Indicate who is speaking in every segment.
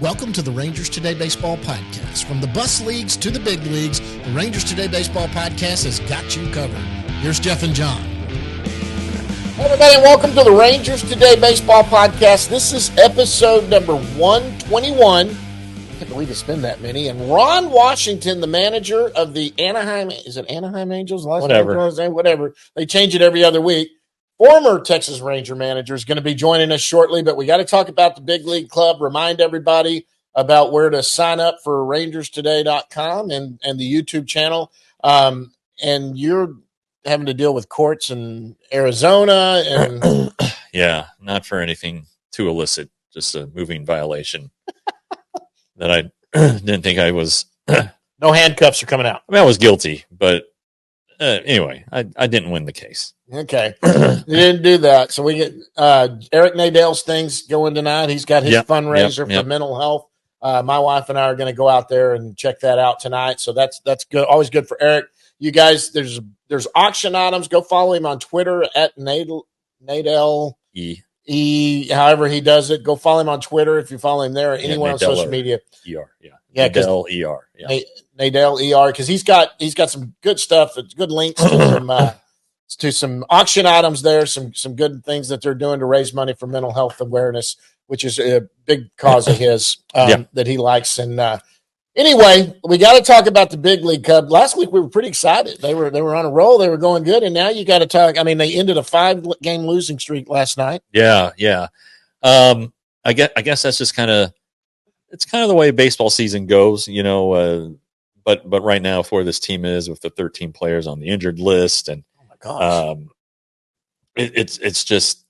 Speaker 1: Welcome to the Rangers Today Baseball Podcast. From the bus leagues to the big leagues, the Rangers Today Baseball Podcast has got you covered. Here's Jeff and John.
Speaker 2: Hey everybody, and welcome to the Rangers Today Baseball Podcast. This is episode number 121. I can't believe it's been that many. And Ron Washington, the manager of the Anaheim Angels? Whatever. They change it every other week. Former Texas Ranger manager is going to be joining us shortly, but we got to talk about the Big League Club, remind everybody about where to sign up for rangerstoday.com and the YouTube channel. And you're having to deal with courts in Arizona. And
Speaker 3: yeah, not for anything too illicit, just a moving violation that I didn't think I was.
Speaker 2: No handcuffs are coming out.
Speaker 3: I mean, I was guilty, but anyway, I didn't win the case.
Speaker 2: Okay. You didn't do that. So we get Eric Nadale's things going tonight. He's got his fundraiser for mental health. My wife and I are going to go out there and check that out tonight. So that's good. Always good for Eric. You guys, there's auction items. Go follow him on Twitter at Nadale E. However he does it. Go follow him on Twitter if you follow him there or anywhere on social media.
Speaker 3: ER, yeah. Nadale ER.
Speaker 2: Yeah. Nadale ER, because he's got some good stuff. It's good links to some auction items there, some good things that they're doing to raise money for mental health awareness, which is a big cause of his that he likes. And anyway, we got to talk about the Big League Club. Last week we were pretty excited. They were on a roll. They were going good, and now you got to talk. I mean, they ended a 5-game losing streak last night.
Speaker 3: Yeah. I guess that's just kind of the way baseball season goes, you know. But right now, for this team is with the 13 players on the injured list, and it's just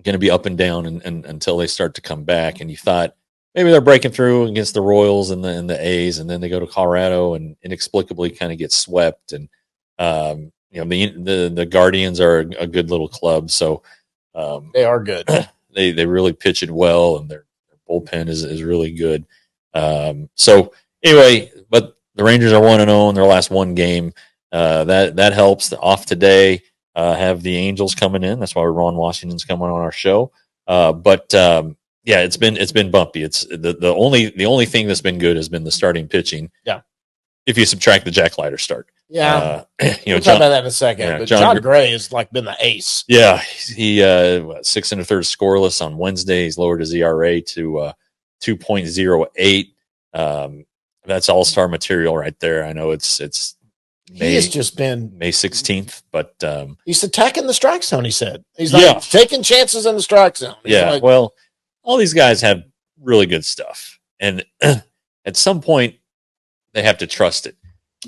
Speaker 3: going to be up and down and until they start to come back. And you thought maybe they're breaking through against the Royals and the A's, and then they go to Colorado and inexplicably kind of get swept. And the Guardians are a good little club, so
Speaker 2: they are good.
Speaker 3: They really pitch it well, and their bullpen is really good. So anyway, but the Rangers are 1-0 in their last one game. That helps. Off today, have the Angels coming in. That's why Ron Washington's coming on our show. It's been bumpy. It's the only thing that's been good has been the starting pitching.
Speaker 2: Yeah.
Speaker 3: If you subtract the Jack Leiter start.
Speaker 2: Yeah. We'll talk about that in a second. Yeah, but John Gray has been the ace.
Speaker 3: Yeah. He 6 1/3 scoreless on Wednesday. He's lowered his ERA to 2.08. That's all-star material right there. I know it's
Speaker 2: he has just been
Speaker 3: May 16th, but
Speaker 2: he's attacking the strike zone. He said he's taking chances in the strike zone.
Speaker 3: Well, all these guys have really good stuff, and at some point they have to trust it,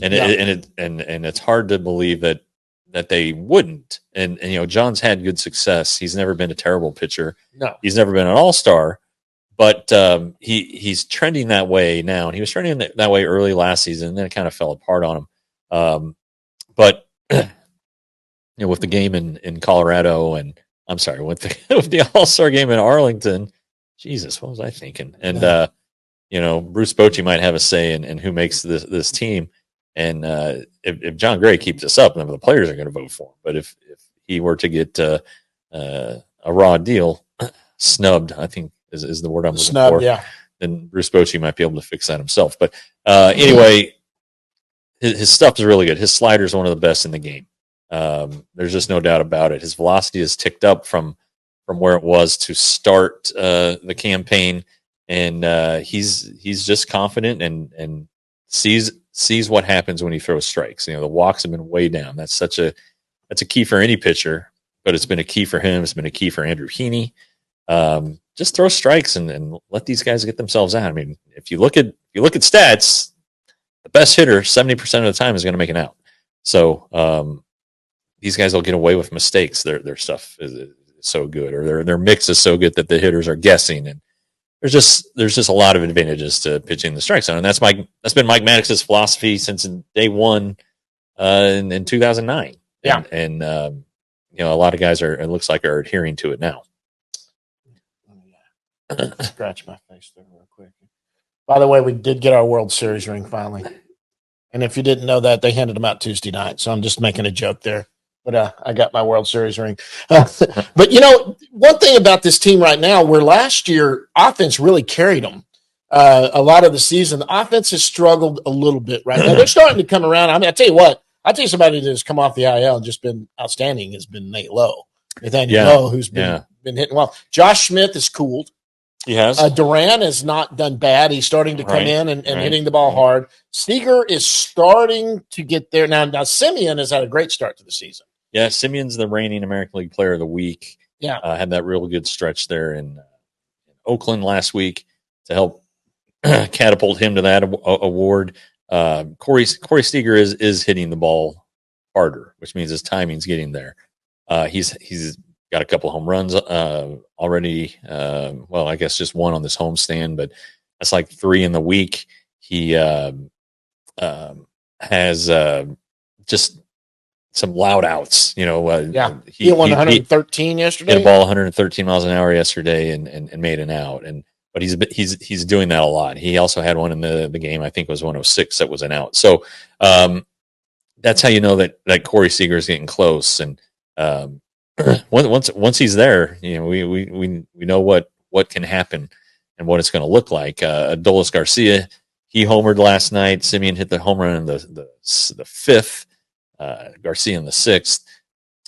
Speaker 3: and it's hard to believe that they wouldn't. And John's had good success. He's never been a terrible pitcher.
Speaker 2: No,
Speaker 3: he's never been an all-star. But he's trending that way now, and he was trending that way early last season, and then it kind of fell apart on him. But with the game in Colorado, and I'm sorry, with the All-Star game in Arlington, Jesus, what was I thinking? And Bruce Bochy might have a say in who makes this team. And if John Gray keeps this up, then the players are going to vote for him. But if he were to get a raw deal, snubbed, I think. Is the word I'm looking for.
Speaker 2: Yeah.
Speaker 3: Then Bruce Bochy might be able to fix that himself. But anyway, his stuff is really good. His slider is one of the best in the game. There's just no doubt about it. His velocity has ticked up from where it was to start the campaign, and he's just confident and sees what happens when he throws strikes. The walks have been way down. That's a key for any pitcher, but it's been a key for him. It's been a key for Andrew Heaney. Just throw strikes and let these guys get themselves out. I mean, if you look at stats, the best hitter 70% of the time is going to make an out. So these guys will get away with mistakes. Their stuff is so good, or their mix is so good that the hitters are guessing. And there's just a lot of advantages to pitching the strike zone, and that's been Mike Maddox's philosophy since day one in 2009.
Speaker 2: Yeah,
Speaker 3: and a lot of guys it looks like are adhering to it now.
Speaker 2: Scratch my face there real quick. By the way, we did get our World Series ring finally. And if you didn't know that, they handed them out Tuesday night. So I'm just making a joke there. but I got my World Series ring. But one thing about this team right now, where last year offense really carried them a lot of the season, the offense has struggled a little bit right now. They're starting to come around. I mean, I tell you what, somebody that's come off the IL and just been outstanding has been Nate Lowe. Nathaniel Lowe, who's been hitting well. Josh Smith is cooled.
Speaker 3: He has.
Speaker 2: Duran has not done bad. He's starting to come in and hitting the ball hard. Seager is starting to get there. Now Simeon has had a great start to the season.
Speaker 3: Yeah, Simeon's the reigning American League Player of the Week.
Speaker 2: Yeah.
Speaker 3: Had that real good stretch there in Oakland last week to help catapult him to that award. Corey Seager is hitting the ball harder, which means his timing's getting there. He's got a couple home runs already. Well, I guess just one on this homestand, but that's like 3 in the week. He has just some loud outs. He won
Speaker 2: 113 yesterday.
Speaker 3: Hit a ball 113 miles an hour yesterday and made an out. But he's doing that a lot. He also had one in the game. I think it was 106 that was an out. So that's how you know that Corey Seager is getting close. And once he's there, we know what can happen and what it's going to look like. Adolis Garcia, he homered last night. Simeon hit the home run in the 5th. Garcia in the 6th,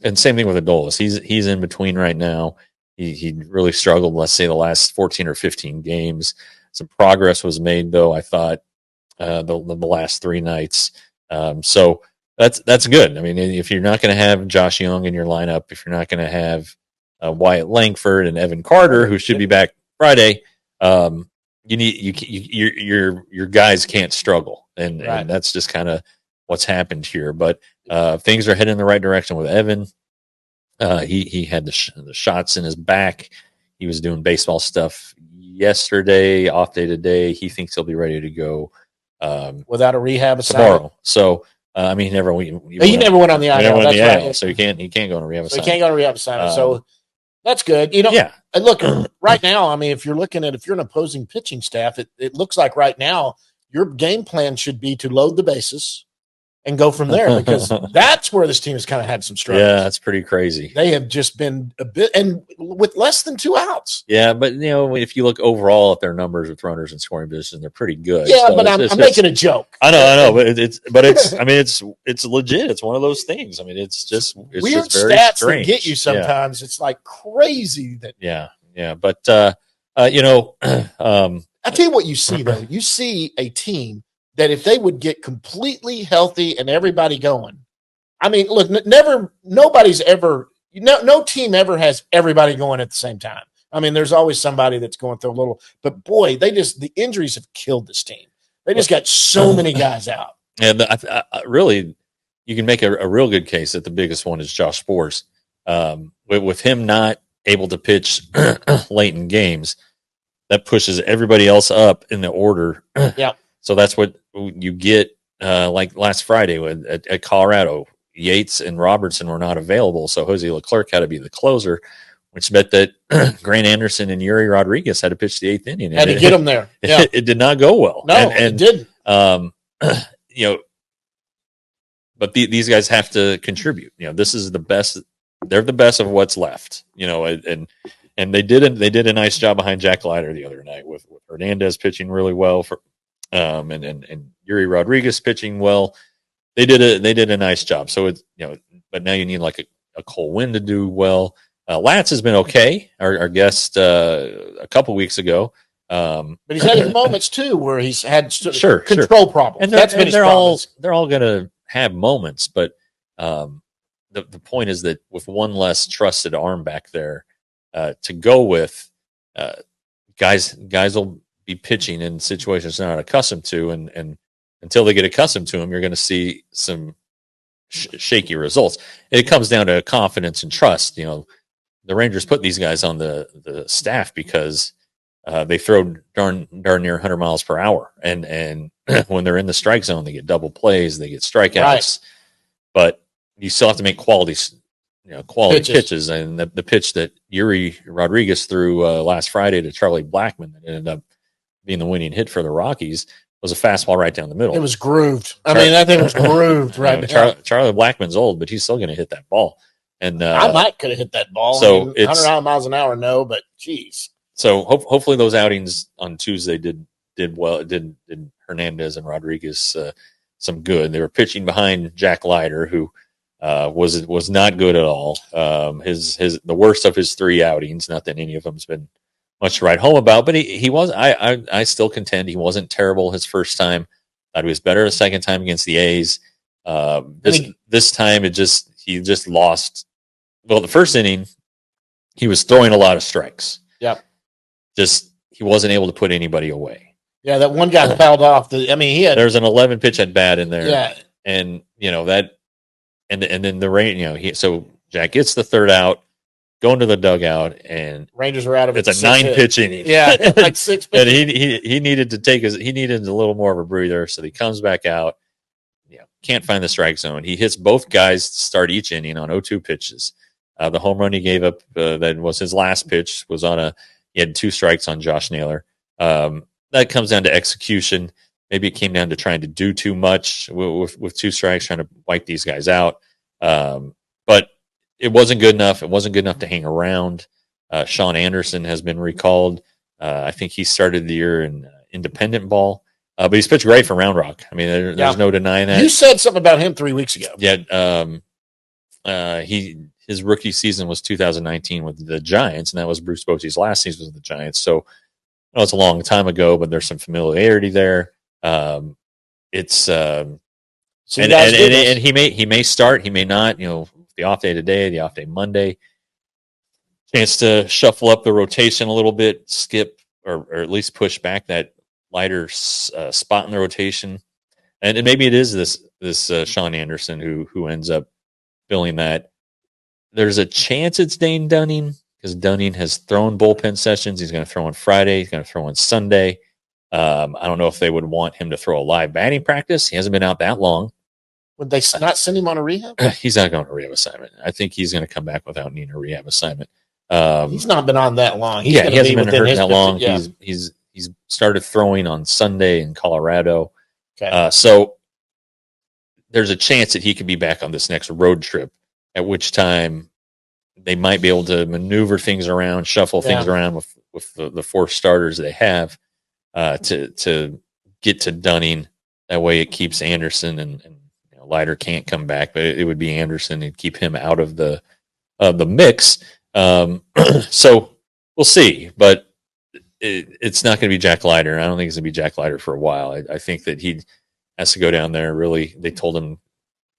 Speaker 3: and same thing with Adolis. He's in between right now. He really struggled, let's say, the last 14 or 15 games. Some progress was made, though, I thought, the last 3 nights. So that's good. I mean, if you're not going to have Josh Young in your lineup, if you're not going to have Wyatt Langford and Evan Carter, who should be back Friday, your guys can't struggle, and that's just kind of what's happened here. But things are heading in the right direction with Evan. He had the shots in his back. He was doing baseball stuff yesterday, off day today. He thinks he'll be ready to go
Speaker 2: without a rehab assignment
Speaker 3: tomorrow. So he never went.
Speaker 2: He never went on the IL.
Speaker 3: That's right. So he can't go on a rehab assignment.
Speaker 2: He can't go on a rehab assignment. So that's good. And look, right now, I mean, if you're an opposing pitching staff, it looks like right now your game plan should be to load the bases and go from there, because that's where this team has kind of had some struggles.
Speaker 3: Yeah, that's pretty crazy.
Speaker 2: They have just been a bit, and with less than 2 outs.
Speaker 3: Yeah, but if you look overall at their numbers with runners in scoring position, they're pretty good.
Speaker 2: Yeah, so but I'm making a joke.
Speaker 3: I know, but it's I mean, it's legit. It's one of those things. I mean, it's
Speaker 2: weird
Speaker 3: just very
Speaker 2: stats
Speaker 3: strange.
Speaker 2: that get you sometimes. Yeah. It's like crazy that.
Speaker 3: Yeah, but I
Speaker 2: tell you what you see though. You see a team that if they would get completely healthy and everybody going, I mean, look, nobody's ever, no team ever has everybody going at the same time. I mean, there's always somebody that's going through a little, but boy, the injuries have killed this team. They just got so many guys out.
Speaker 3: And really, you can make a real good case that the biggest one is Josh Sborz. With him not able to pitch late in games, that pushes everybody else up in the order.
Speaker 2: Yeah.
Speaker 3: So that's what you get, like last Friday at Colorado. Yates and Robertson were not available, so Jose Leclerc had to be the closer, which meant that Grant Anderson and Yuri Rodriguez had to pitch the 8th inning.
Speaker 2: Had to get him there. Yeah.
Speaker 3: It did not go well.
Speaker 2: No, it didn't.
Speaker 3: But these guys have to contribute. This is the best. They're the best of what's left. And they did a nice job behind Jack Leiter the other night with Hernandez pitching really well and Yuri Rodriguez pitching well. They did a nice job. So it's but now you need like a Cole Winn to do well. Latz has been okay. Our guest a couple weeks ago,
Speaker 2: but he's had his moments too where he's had
Speaker 3: control
Speaker 2: problems.
Speaker 3: And that's been his problem. They're all going to have moments, but the point is that with one less trusted arm back there to go with, guys will be pitching in situations they're not accustomed to, and until they get accustomed to them, you're going to see some shaky results. It comes down to confidence and trust. The Rangers put these guys on the staff because they throw darn near 100 miles per hour, and when they're in the strike zone, they get double plays, they get strikeouts, right. But you still have to make quality pitches. And the pitch that Yuri Rodriguez threw last Friday to Charlie Blackmon that ended up being the winning hit for the Rockies. was a fastball right down the middle.
Speaker 2: It was grooved. I mean, that thing was grooved right now.
Speaker 3: Charlie Blackmon's old, but he's still going to hit that ball. And
Speaker 2: I might could have hit that ball.
Speaker 3: So
Speaker 2: 100 miles an hour, no, but geez.
Speaker 3: So hopefully those outings on Tuesday did well. Did Hernandez and Rodriguez some good. They were pitching behind Jack Leiter, who was not good at all. The worst of his 3 outings. Not that any of them's been much to write home about, but he was. I still contend he wasn't terrible his first time. Thought he was better the second time against the A's. This time he just lost. Well, the first inning he was throwing a lot of strikes.
Speaker 2: Yep.
Speaker 3: Just he wasn't able to put anybody away.
Speaker 2: Yeah, that one guy fouled off. There's
Speaker 3: an 11 pitch at bat in there.
Speaker 2: Yeah,
Speaker 3: and that, and then the rain. So Jack gets the third out, going to the dugout, and
Speaker 2: Rangers are out of it.
Speaker 3: It's a 9-pitch inning.
Speaker 2: Yeah, like 6
Speaker 3: and he needed to he needed a little more of a breather, so he comes back out. Can't find the strike zone. He hits both guys to start each inning on 0-2 pitches. The home run he gave up that was his last pitch was he had 2 strikes on Josh Naylor. That comes down to execution. Maybe it came down to trying to do too much with 2 strikes, trying to wipe these guys out. But it wasn't good enough. It wasn't good enough to hang around. Sean Anderson has been recalled. I think he started the year in independent ball. But he's pitched great for Round Rock. I mean, there's no denying that.
Speaker 2: You said something about him 3 weeks ago.
Speaker 3: Yeah. His rookie season was 2019 with the Giants, and that was Bruce Bochy's last season with the Giants. So I know it's a long time ago, but there's some familiarity there. And he may start, he may not. The off day today, the off day Monday. Chance to shuffle up the rotation a little bit, skip or at least push back that Leiter spot in the rotation, and maybe it is this Sean Anderson who ends up filling that. There's a chance it's Dane Dunning because Dunning has thrown bullpen sessions. He's going to throw on Friday. He's going to throw on Sunday. I don't know if they would want him to throw a live batting practice. He hasn't been out that long.
Speaker 2: Would they not send him on a rehab?
Speaker 3: He's not going to a rehab assignment. I think he's going to come back without needing a rehab assignment.
Speaker 2: He's not been on that long.
Speaker 3: He hasn't been hurt that long.
Speaker 2: Yeah.
Speaker 3: He's started throwing on Sunday in Colorado.
Speaker 2: Okay.
Speaker 3: So there's a chance that he could be back on this next road trip, at which time they might be able to maneuver things around, shuffle things around with the 4 starters they have to get to Dunning. That way it keeps Anderson and Leiter can't come back, but it would be Anderson and keep him out of the mix. So we'll see, but it's not going to be Jack Leiter. I don't think it's going to be Jack Leiter for a while. I think that he has to go down there. Really, they told him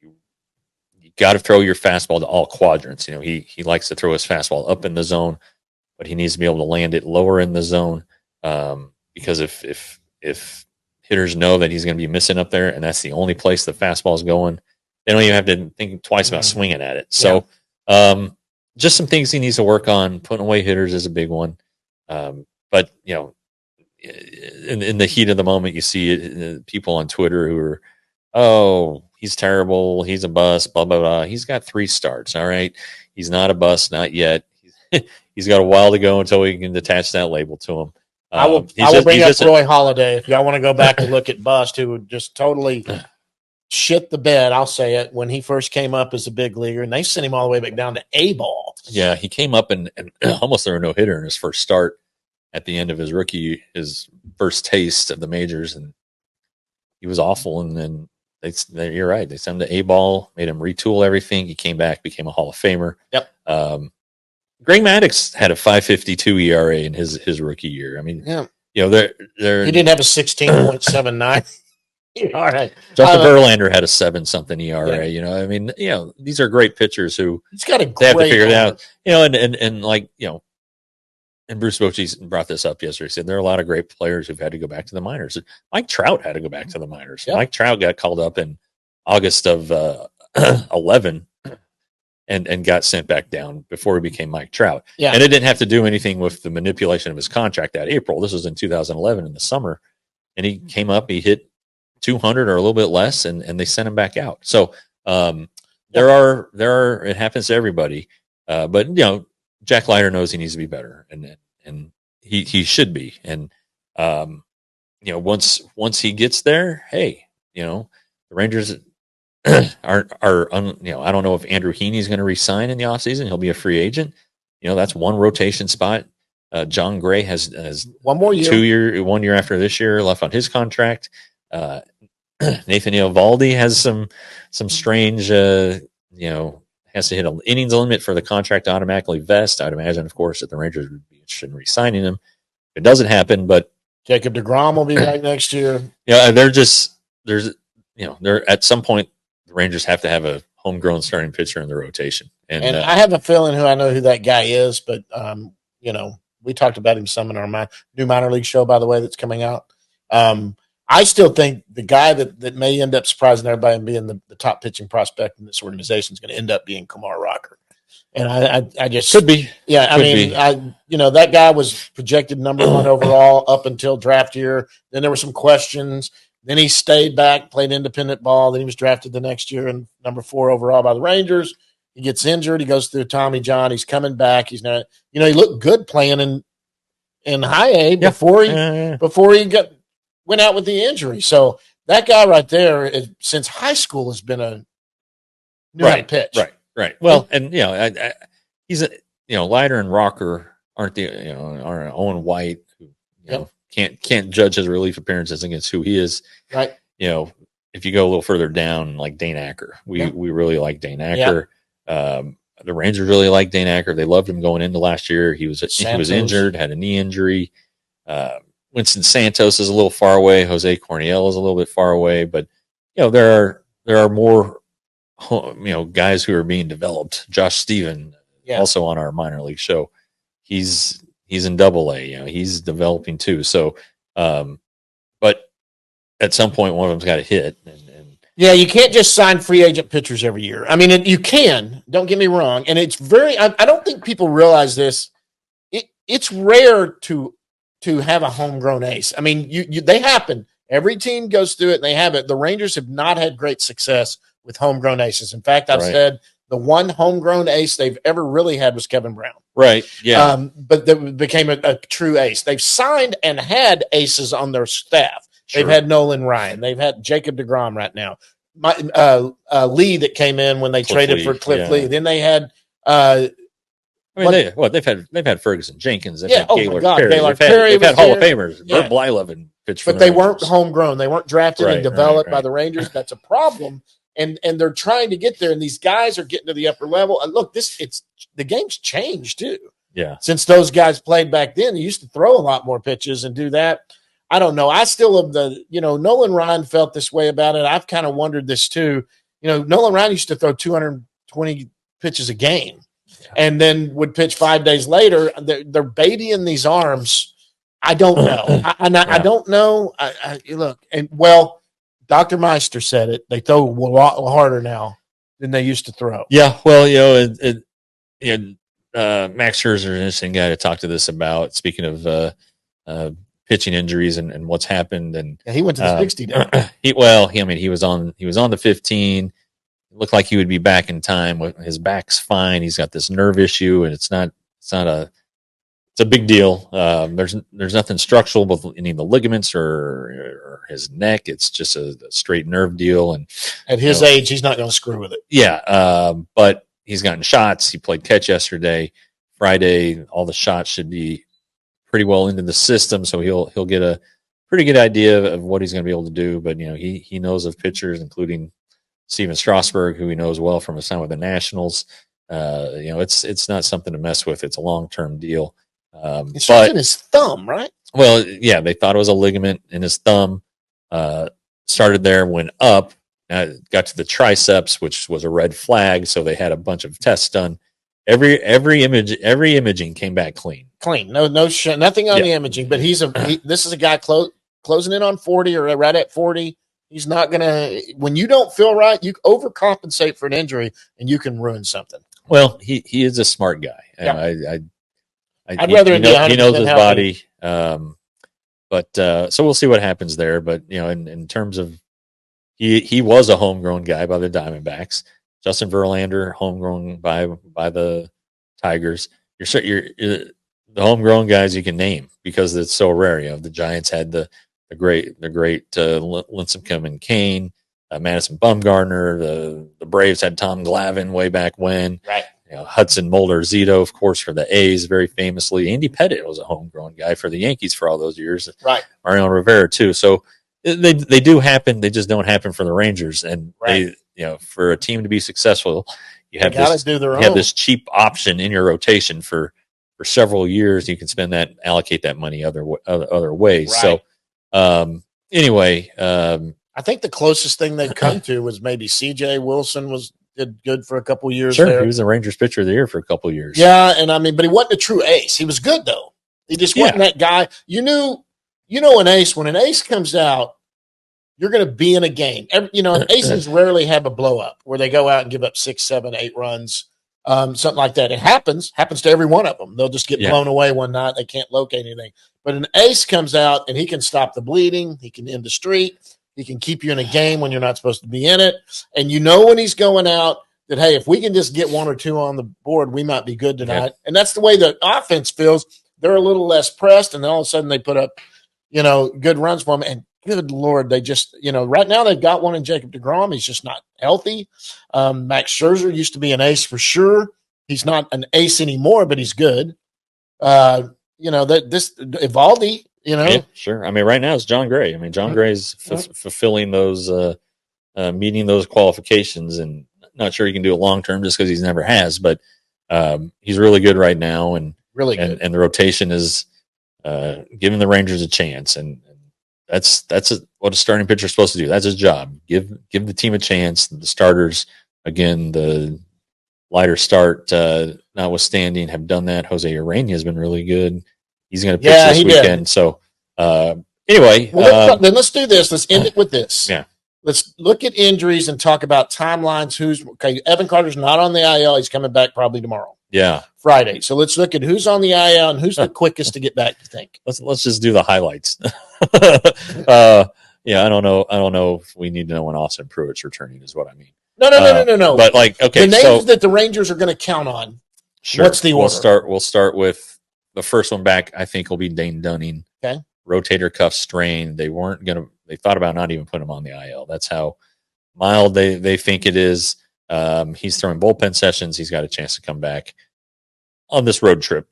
Speaker 3: you got to throw your fastball to all quadrants. He likes to throw his fastball up in the zone, but he needs to be able to land it lower in the zone because if hitters know that he's going to be missing up there, and that's the only place the fastball is going, they don't even have to think twice about swinging at it. So, just some things he needs to work on. Putting away hitters is a big one. But in the heat of the moment, you see people on Twitter who are, "Oh, he's terrible. He's a bust." Blah blah blah. He's got 3 starts. All right, he's not a bust, not yet. He's got a while to go until we can attach that label to him.
Speaker 2: I will bring up Roy Halladay if y'all want to go back and look at Bust, who would just totally shit the bed. I'll say it when he first came up as a big leaguer, and they sent him all the way back down to A ball.
Speaker 3: Yeah, he came up and almost threw a no hitter in his first start at the end of his first taste of the majors, and he was awful. And then you're right, they sent him to A ball, made him retool everything. He came back, became a Hall of Famer.
Speaker 2: Yep.
Speaker 3: Greg Maddux had a 5.52 ERA in his rookie year. I mean,
Speaker 2: yeah.
Speaker 3: He
Speaker 2: didn't have a 16.79 ERA.
Speaker 3: Justin Verlander had a 7-something ERA. Yeah. I mean, these are great pitchers who
Speaker 2: he's got
Speaker 3: they have to figure it out. And Bruce Bochy brought this up yesterday. He said there are a lot of great players who've had to go back to the minors. Mike Trout had to go back to the minors. Yep. Mike Trout got called up in August of 11. And got sent back down before he became Mike Trout.
Speaker 2: Yeah.
Speaker 3: And it didn't have to do anything with the manipulation of his contract that April. This was in 2011 in the summer. And he came up, he hit 200 or a little bit less, and they sent him back out. So there are it happens to everybody. But Jack Leiter knows he needs to be better, and he should be. And once he gets there, hey, the Rangers I don't know if Andrew Heaney is going to resign in the offseason. He'll be a free agent. That's one rotation spot. John Gray has
Speaker 2: 1 more year,
Speaker 3: 1 year after this year left on his contract. Nathan Eovaldi has some strange, has to hit an innings limit for the contract to automatically vest. I'd imagine, of course, that the Rangers would be interested in re-signing him. It doesn't happen, but
Speaker 2: Jacob deGrom will be back next year.
Speaker 3: Yeah, they're at some point the Rangers have to have a homegrown starting pitcher in the rotation.
Speaker 2: And I have a feeling I know who that guy is, but we talked about him some in our new minor league show, by the way, that's coming out. I still think the guy that may end up surprising everybody and being the top pitching prospect in this organization is going to end up being Kumar Rocker. And I just
Speaker 3: could be.
Speaker 2: Yeah, that guy was projected number 1 overall up until draft year. Then there were some questions. Then he stayed back, played independent ball. Then he was drafted the next year and number 4 overall by the Rangers. He gets injured. He goes through Tommy John. He's coming back. He's not. He looked good playing in high A before he went out with the injury. So that guy right there, since high school, has been a new pitch.
Speaker 3: Right. Well, and he's Leiter and Rocker aren't Owen White who can't judge his relief appearances against who he is.
Speaker 2: Right.
Speaker 3: If you go a little further down, like Dane Acker, we really like Dane Acker. The Rangers really like Dane Acker. They loved him going into last year. He was injured, had a knee injury. Winston Santos is a little far away. Jose Corniel is a little bit far away, but there are more guys who are being developed. Josh Stephen, also on our minor league show, he's in Double-A. He's developing too. So, but at some point, one of them's got to hit.
Speaker 2: You can't just sign free agent pitchers every year. I mean, you can. Don't get me wrong, and it's very. I don't think people realize this. It's rare to have a homegrown ace. I mean, they happen. Every team goes through it, and they have it. The Rangers have not had great success with homegrown aces. In fact, I've said the one homegrown ace they've ever really had was Kevin Brown.
Speaker 3: Right. Yeah.
Speaker 2: But that became a true ace. They've signed and had aces on their staff.
Speaker 3: Sure.
Speaker 2: They've had Nolan Ryan. They've had Jacob deGrom right now. Lee that came in when they traded for Cliff Lee. Then they had.
Speaker 3: They've had Ferguson Jenkins. They've had
Speaker 2: Gaylord
Speaker 3: Perry. They've had Hall of Famers. Bert Blyleven pitched for
Speaker 2: but they weren't homegrown. They weren't drafted and developed by the Rangers. That's a problem. And they're trying to get there, and these guys are getting to the upper level. And look, the game's changed too.
Speaker 3: Yeah.
Speaker 2: Since those guys played back then, they used to throw a lot more pitches and do that. I don't know. I still have Nolan Ryan felt this way about it. I've kind of wondered this too. Nolan Ryan used to throw 220 pitches a game and then would pitch 5 days later. They're babying these arms. I don't know. I don't know. Dr. Meister said it. They throw a lot harder now than they used to throw.
Speaker 3: Yeah. Well, Max Scherzer is an interesting guy to talk to this about. Speaking of pitching injuries and what's happened, and
Speaker 2: he went to the 60 day.
Speaker 3: He was on the 15. It looked like he would be back in time. His back's fine. He's got this nerve issue, and it's a big deal. There's nothing structural with any of the ligaments or his neck. It's just a straight nerve deal. And
Speaker 2: at his age, he's not going to screw with it.
Speaker 3: Yeah. But he's gotten shots. He played catch yesterday. Friday, all the shots should be pretty well into the system. So he'll get a pretty good idea of what he's going to be able to do. But, he knows of pitchers, including Steven Strasburg, who he knows well from his time with the Nationals. It's not something to mess with. It's a long-term deal.
Speaker 2: It's in his thumb, right?
Speaker 3: Well, yeah, they thought it was a ligament in his thumb. Started there, went up, got to the triceps, which was a red flag. So they had a bunch of tests done. Every imaging came back clean.
Speaker 2: No nothing on the imaging. But this is a guy closing in on 40 or right at 40. He's not gonna. When you don't feel right, you overcompensate for an injury, and you can ruin something.
Speaker 3: Well, he is a smart guy. Yeah.
Speaker 2: I'd rather
Speaker 3: he knows his body. But so we'll see what happens there. But in terms of he was a homegrown guy by the Diamondbacks. Justin Verlander, homegrown by the Tigers. You're the homegrown guys you can name because it's so rare. The Giants had the the great Lincecum and Kane, Madison Bumgarner. The Braves had Tom Glavine way back when.
Speaker 2: Right.
Speaker 3: Hudson Mulder Zito, of course, for the A's, very famously. Andy Pettitte was a homegrown guy for the Yankees for all those years.
Speaker 2: Right.
Speaker 3: Mariano Rivera too. So they do happen. They just don't happen for the Rangers. And
Speaker 2: right.
Speaker 3: For a team to be successful, you have this cheap option in your rotation for several years. You can spend that, allocate that money other ways.
Speaker 2: Right.
Speaker 3: So anyway,
Speaker 2: I think the closest thing they'd come to was maybe C.J. Wilson did good for a couple of years.
Speaker 3: Sure,
Speaker 2: there.
Speaker 3: He was the Rangers pitcher of the year for a couple of years.
Speaker 2: Yeah, and but he wasn't a true ace. He was good though. He just wasn't that guy. You know, an ace. When an ace comes out, you're going to be in a game. Aces rarely have a blow up where they go out and give up 6, 7, 8 runs, something like that. It happens to every one of them. They'll just get blown away one night. They can't locate anything. But an ace comes out and he can stop the bleeding. He can end the streak. He can keep you in a game when you're not supposed to be in it. And when he's going out that, hey, if we can just get 1 or 2 on the board, we might be good tonight. Yeah. And that's the way the offense feels. They're a little less pressed, and then all of a sudden they put up, good runs for them. And good Lord, they just, right now they've got one in Jacob deGrom. He's just not healthy. Max Scherzer used to be an ace for sure. He's not an ace anymore, but he's good. This Evaldi,
Speaker 3: Yeah, sure. I mean, right now it's John Gray. I mean, John Gray's fulfilling those, meeting those qualifications, and not sure he can do it long term just because he's never has. But he's really good right now, and
Speaker 2: really good.
Speaker 3: And the rotation is giving the Rangers a chance, and that's what a starting pitcher is supposed to do. That's his job. Give the team a chance. The starters, again, the lighter start notwithstanding, have done that. Jose Urena has been really good. He's going to pitch this weekend. Did. So anyway.
Speaker 2: Well, then let's do this. Let's end it with this.
Speaker 3: Yeah.
Speaker 2: Let's look at injuries and talk about timelines. Evan Carter's not on the IL. He's coming back probably tomorrow.
Speaker 3: Yeah.
Speaker 2: Friday. So let's look at who's on the IL and who's the quickest to get back, you think?
Speaker 3: Let's just do the highlights. I don't know if we need to know when Austin Pruitt's returning is what I mean.
Speaker 2: No.
Speaker 3: But okay.
Speaker 2: The names that the Rangers are going to count on.
Speaker 3: Sure.
Speaker 2: What's the order?
Speaker 3: We'll start with the first one back. I think will be Dane Dunning.
Speaker 2: Okay.
Speaker 3: Rotator cuff strain. They thought about not even putting him on the IL. That's how mild they think it is. He's throwing bullpen sessions. He's got a chance to come back on this road trip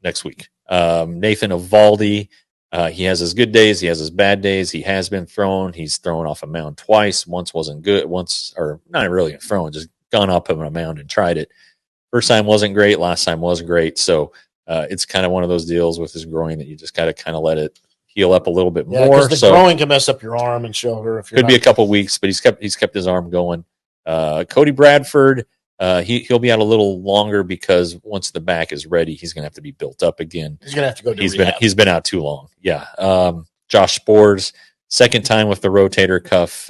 Speaker 3: next week. Nathan Eovaldi, he has his good days. He has his bad days. He has been thrown. He's thrown off a mound twice. Once wasn't good. Or not really thrown, just gone up on a mound and tried it. First time wasn't great. Last time was great. So it's kind of one of those deals with his groin that you just got to kind of let it heal up a little bit more.
Speaker 2: The groin can mess up your arm and shoulder.
Speaker 3: Could be a couple weeks, but he's kept his arm going. Cody Bradford, he'll be out a little longer because once the back is ready, he's going to have to be built up again.
Speaker 2: He's going to have to go to rehab.
Speaker 3: He's been out too long. Yeah. Josh Spores, second time with the rotator cuff.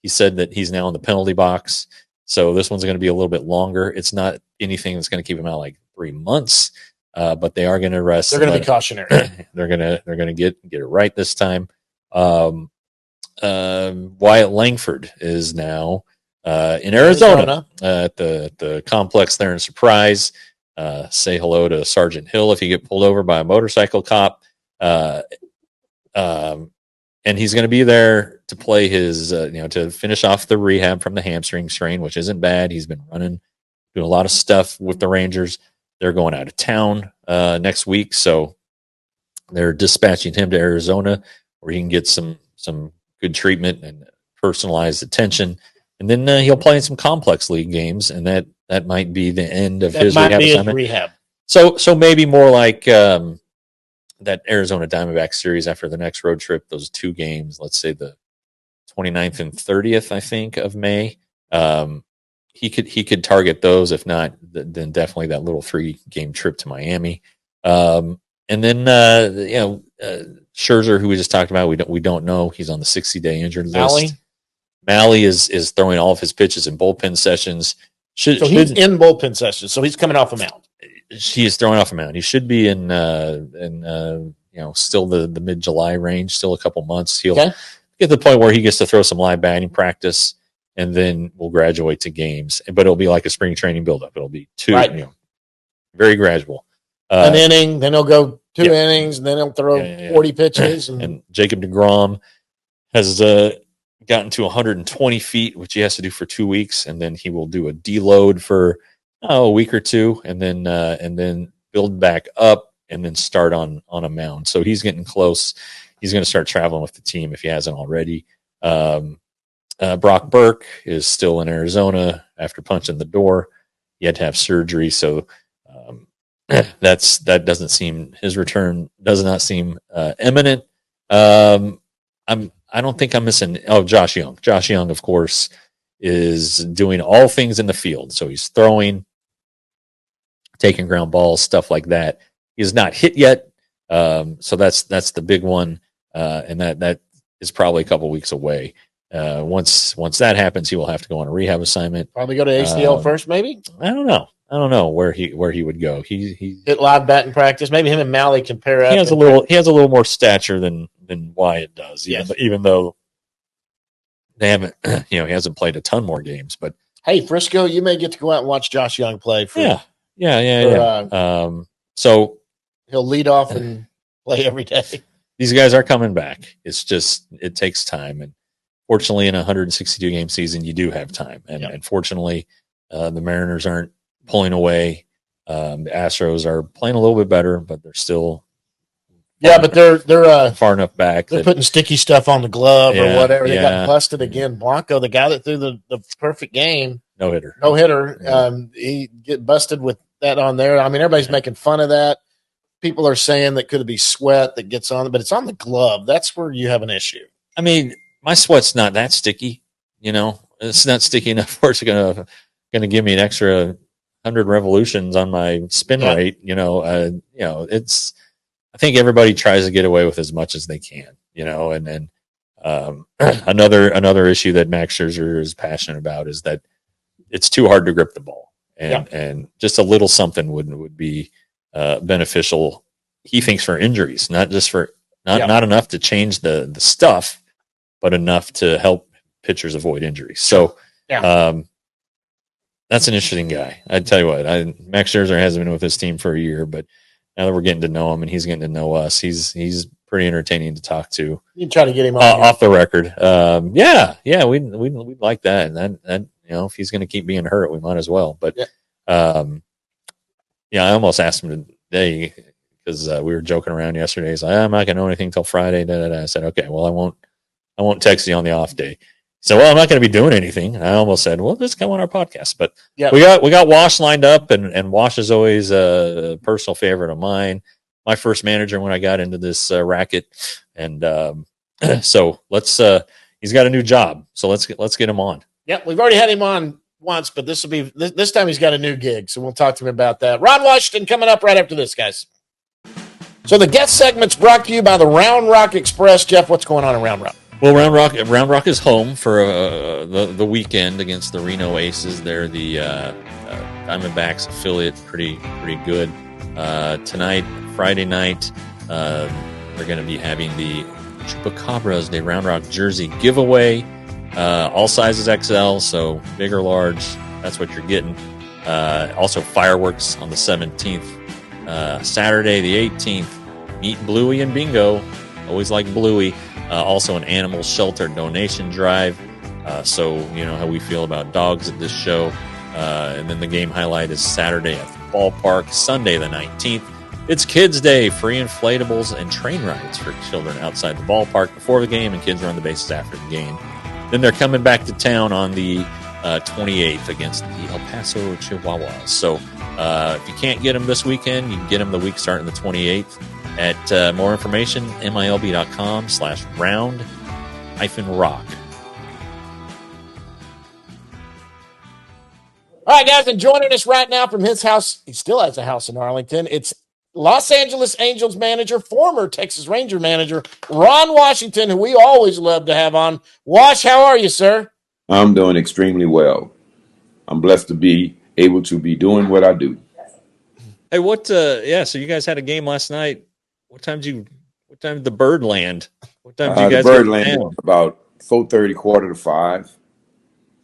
Speaker 3: He said that he's now in the penalty box. So this one's going to be a little bit longer. It's not anything that's going to keep him out like 3 months, but they are going to rest.
Speaker 2: They're going to be cautionary.
Speaker 3: They're going to get it right this time. Wyatt Langford is now in Arizona at the complex there in Surprise. Say hello to Sergeant Hill if you get pulled over by a motorcycle cop. And he's going to be there to play his, to finish off the rehab from the hamstring strain, which isn't bad. He's been doing a lot of stuff with the Rangers. They're going out of town next week, so they're dispatching him to Arizona where he can get some good treatment and personalized attention. And then he'll play in some complex league games, and that might be the end of his rehab. So maybe more like that Arizona Diamondback series after the next road trip, those 2 games, let's say the 29th and 30th, I think, of May. He could target those. If not, then definitely that little 3-game trip to Miami. And then Scherzer, who we just talked about, we don't know. He's on the 60-day injured list. Mahle is throwing all of his pitches in bullpen sessions.
Speaker 2: He's in bullpen sessions, so he's coming off a mound.
Speaker 3: He is throwing off a mound. He should be in still the mid-July range, still a couple months. He'll get to the point where he gets to throw some live batting practice, and then we'll graduate to games. But it'll be like a spring training buildup. It'll be very gradual.
Speaker 2: An inning, then he'll go 2
Speaker 3: yeah.
Speaker 2: innings, and then he'll throw 40 pitches.
Speaker 3: And Jacob deGrom has gotten to 120 feet, which he has to do for 2 weeks, and then he will do a deload for a week or two, and then build back up, and then start on a mound. So he's getting close. He's going to start traveling with the team if he hasn't already. Brock Burke is still in Arizona after punching the door. He had to have surgery, so that doesn't seem, his return does not seem imminent. I don't think I'm missing. Oh, Josh Young. Josh Young, of course, is doing all things in the field. So he's throwing, taking ground balls, stuff like that. He has not hit yet. So that's the big one. And that is probably a couple weeks away. Once that happens, he will have to go on a rehab assignment.
Speaker 2: Probably go to ACL first, maybe.
Speaker 3: I don't know where he would go. He
Speaker 2: hit live batting practice. Maybe him and Malley can pair up.
Speaker 3: He has a little more stature than Wyatt does. Even though they haven't, he hasn't played a ton more games. But
Speaker 2: hey, Frisco, you may get to go out and watch Josh Young play.
Speaker 3: So
Speaker 2: he'll lead off and play every day.
Speaker 3: These guys are coming back. It's just, it takes time. And fortunately, in a 162 game season, you do have time. And fortunately, the Mariners aren't pulling away. The Astros are playing a little bit better, but they're still
Speaker 2: but they're
Speaker 3: far enough back.
Speaker 2: They're putting sticky stuff on the glove or whatever. They got busted again. Blanco, the guy that threw the perfect game, no hitter.
Speaker 3: Yeah.
Speaker 2: He get busted with that on there. I mean, everybody's making fun of that. People are saying that could be sweat that gets on it, but it's on the glove. That's where you have an issue.
Speaker 3: I mean, my sweat's not that sticky. It's not sticky enough where it's gonna give me an extra 100 revolutions on my spin rate. It's. I think everybody tries to get away with as much as they can. And then another issue that Max Scherzer is passionate about is that it's too hard to grip the ball, and just a little something would be beneficial. He thinks for injuries, not just for not enough to change the stuff, but enough to help pitchers avoid injuries. So that's an interesting guy. I tell you what, Max Scherzer hasn't been with this team for a year, but now that we're getting to know him and he's getting to know us, he's pretty entertaining to talk to.
Speaker 2: You can try to get him
Speaker 3: off the record. We'd like that. And that if he's going to keep being hurt, we might as well. But I almost asked him today because we were joking around yesterday. He's like, I'm not going to know anything until Friday. I said, okay, well, I won't text you on the off day. So, well, I'm not going to be doing anything. I almost said, well, just come on our podcast. But we got Wash lined up, and Wash is always a personal favorite of mine. My first manager when I got into this racket, and so he's got a new job. So let's get him on.
Speaker 2: Yep, we've already had him on once, but this time he's got a new gig. So we'll talk to him about that. Ron Washington coming up right after this, guys. So the guest segment's brought to you by the Round Rock Express. Jeff, what's going on in Round Rock?
Speaker 3: Well, Round Rock is home for the weekend against the Reno Aces. They're the Diamondbacks affiliate, pretty good. Tonight, Friday night, they're going to be having the Chupacabras de Round Rock jersey giveaway. All sizes XL, so big or large, that's what you're getting. Also, fireworks on the 17th. Saturday, the 18th, meet Bluey and Bingo. Always like Bluey. Also an animal shelter donation drive. So you know how we feel about dogs at this show. And then the game highlight is Saturday at the ballpark. Sunday the 19th. It's Kids Day. Free inflatables and train rides for children outside the ballpark before the game, and kids run the bases after the game. Then they're coming back to town on the 28th against the El Paso Chihuahuas. So if you can't get them this weekend, you can get them the week starting the 28th. At more information, milb.com/round-rock.
Speaker 2: All right, guys, and joining us right now from his house, he still has a house in Arlington. It's Los Angeles Angels manager, former Texas Ranger manager, Ron Washington, who we always love to have on. Wash, how are you, sir?
Speaker 4: I'm doing extremely well. I'm blessed to be able to be doing what I do.
Speaker 3: Hey, so you guys had a game last night. What time did the bird land? What time did you guys
Speaker 4: the bird landed about 4:30, 4:45.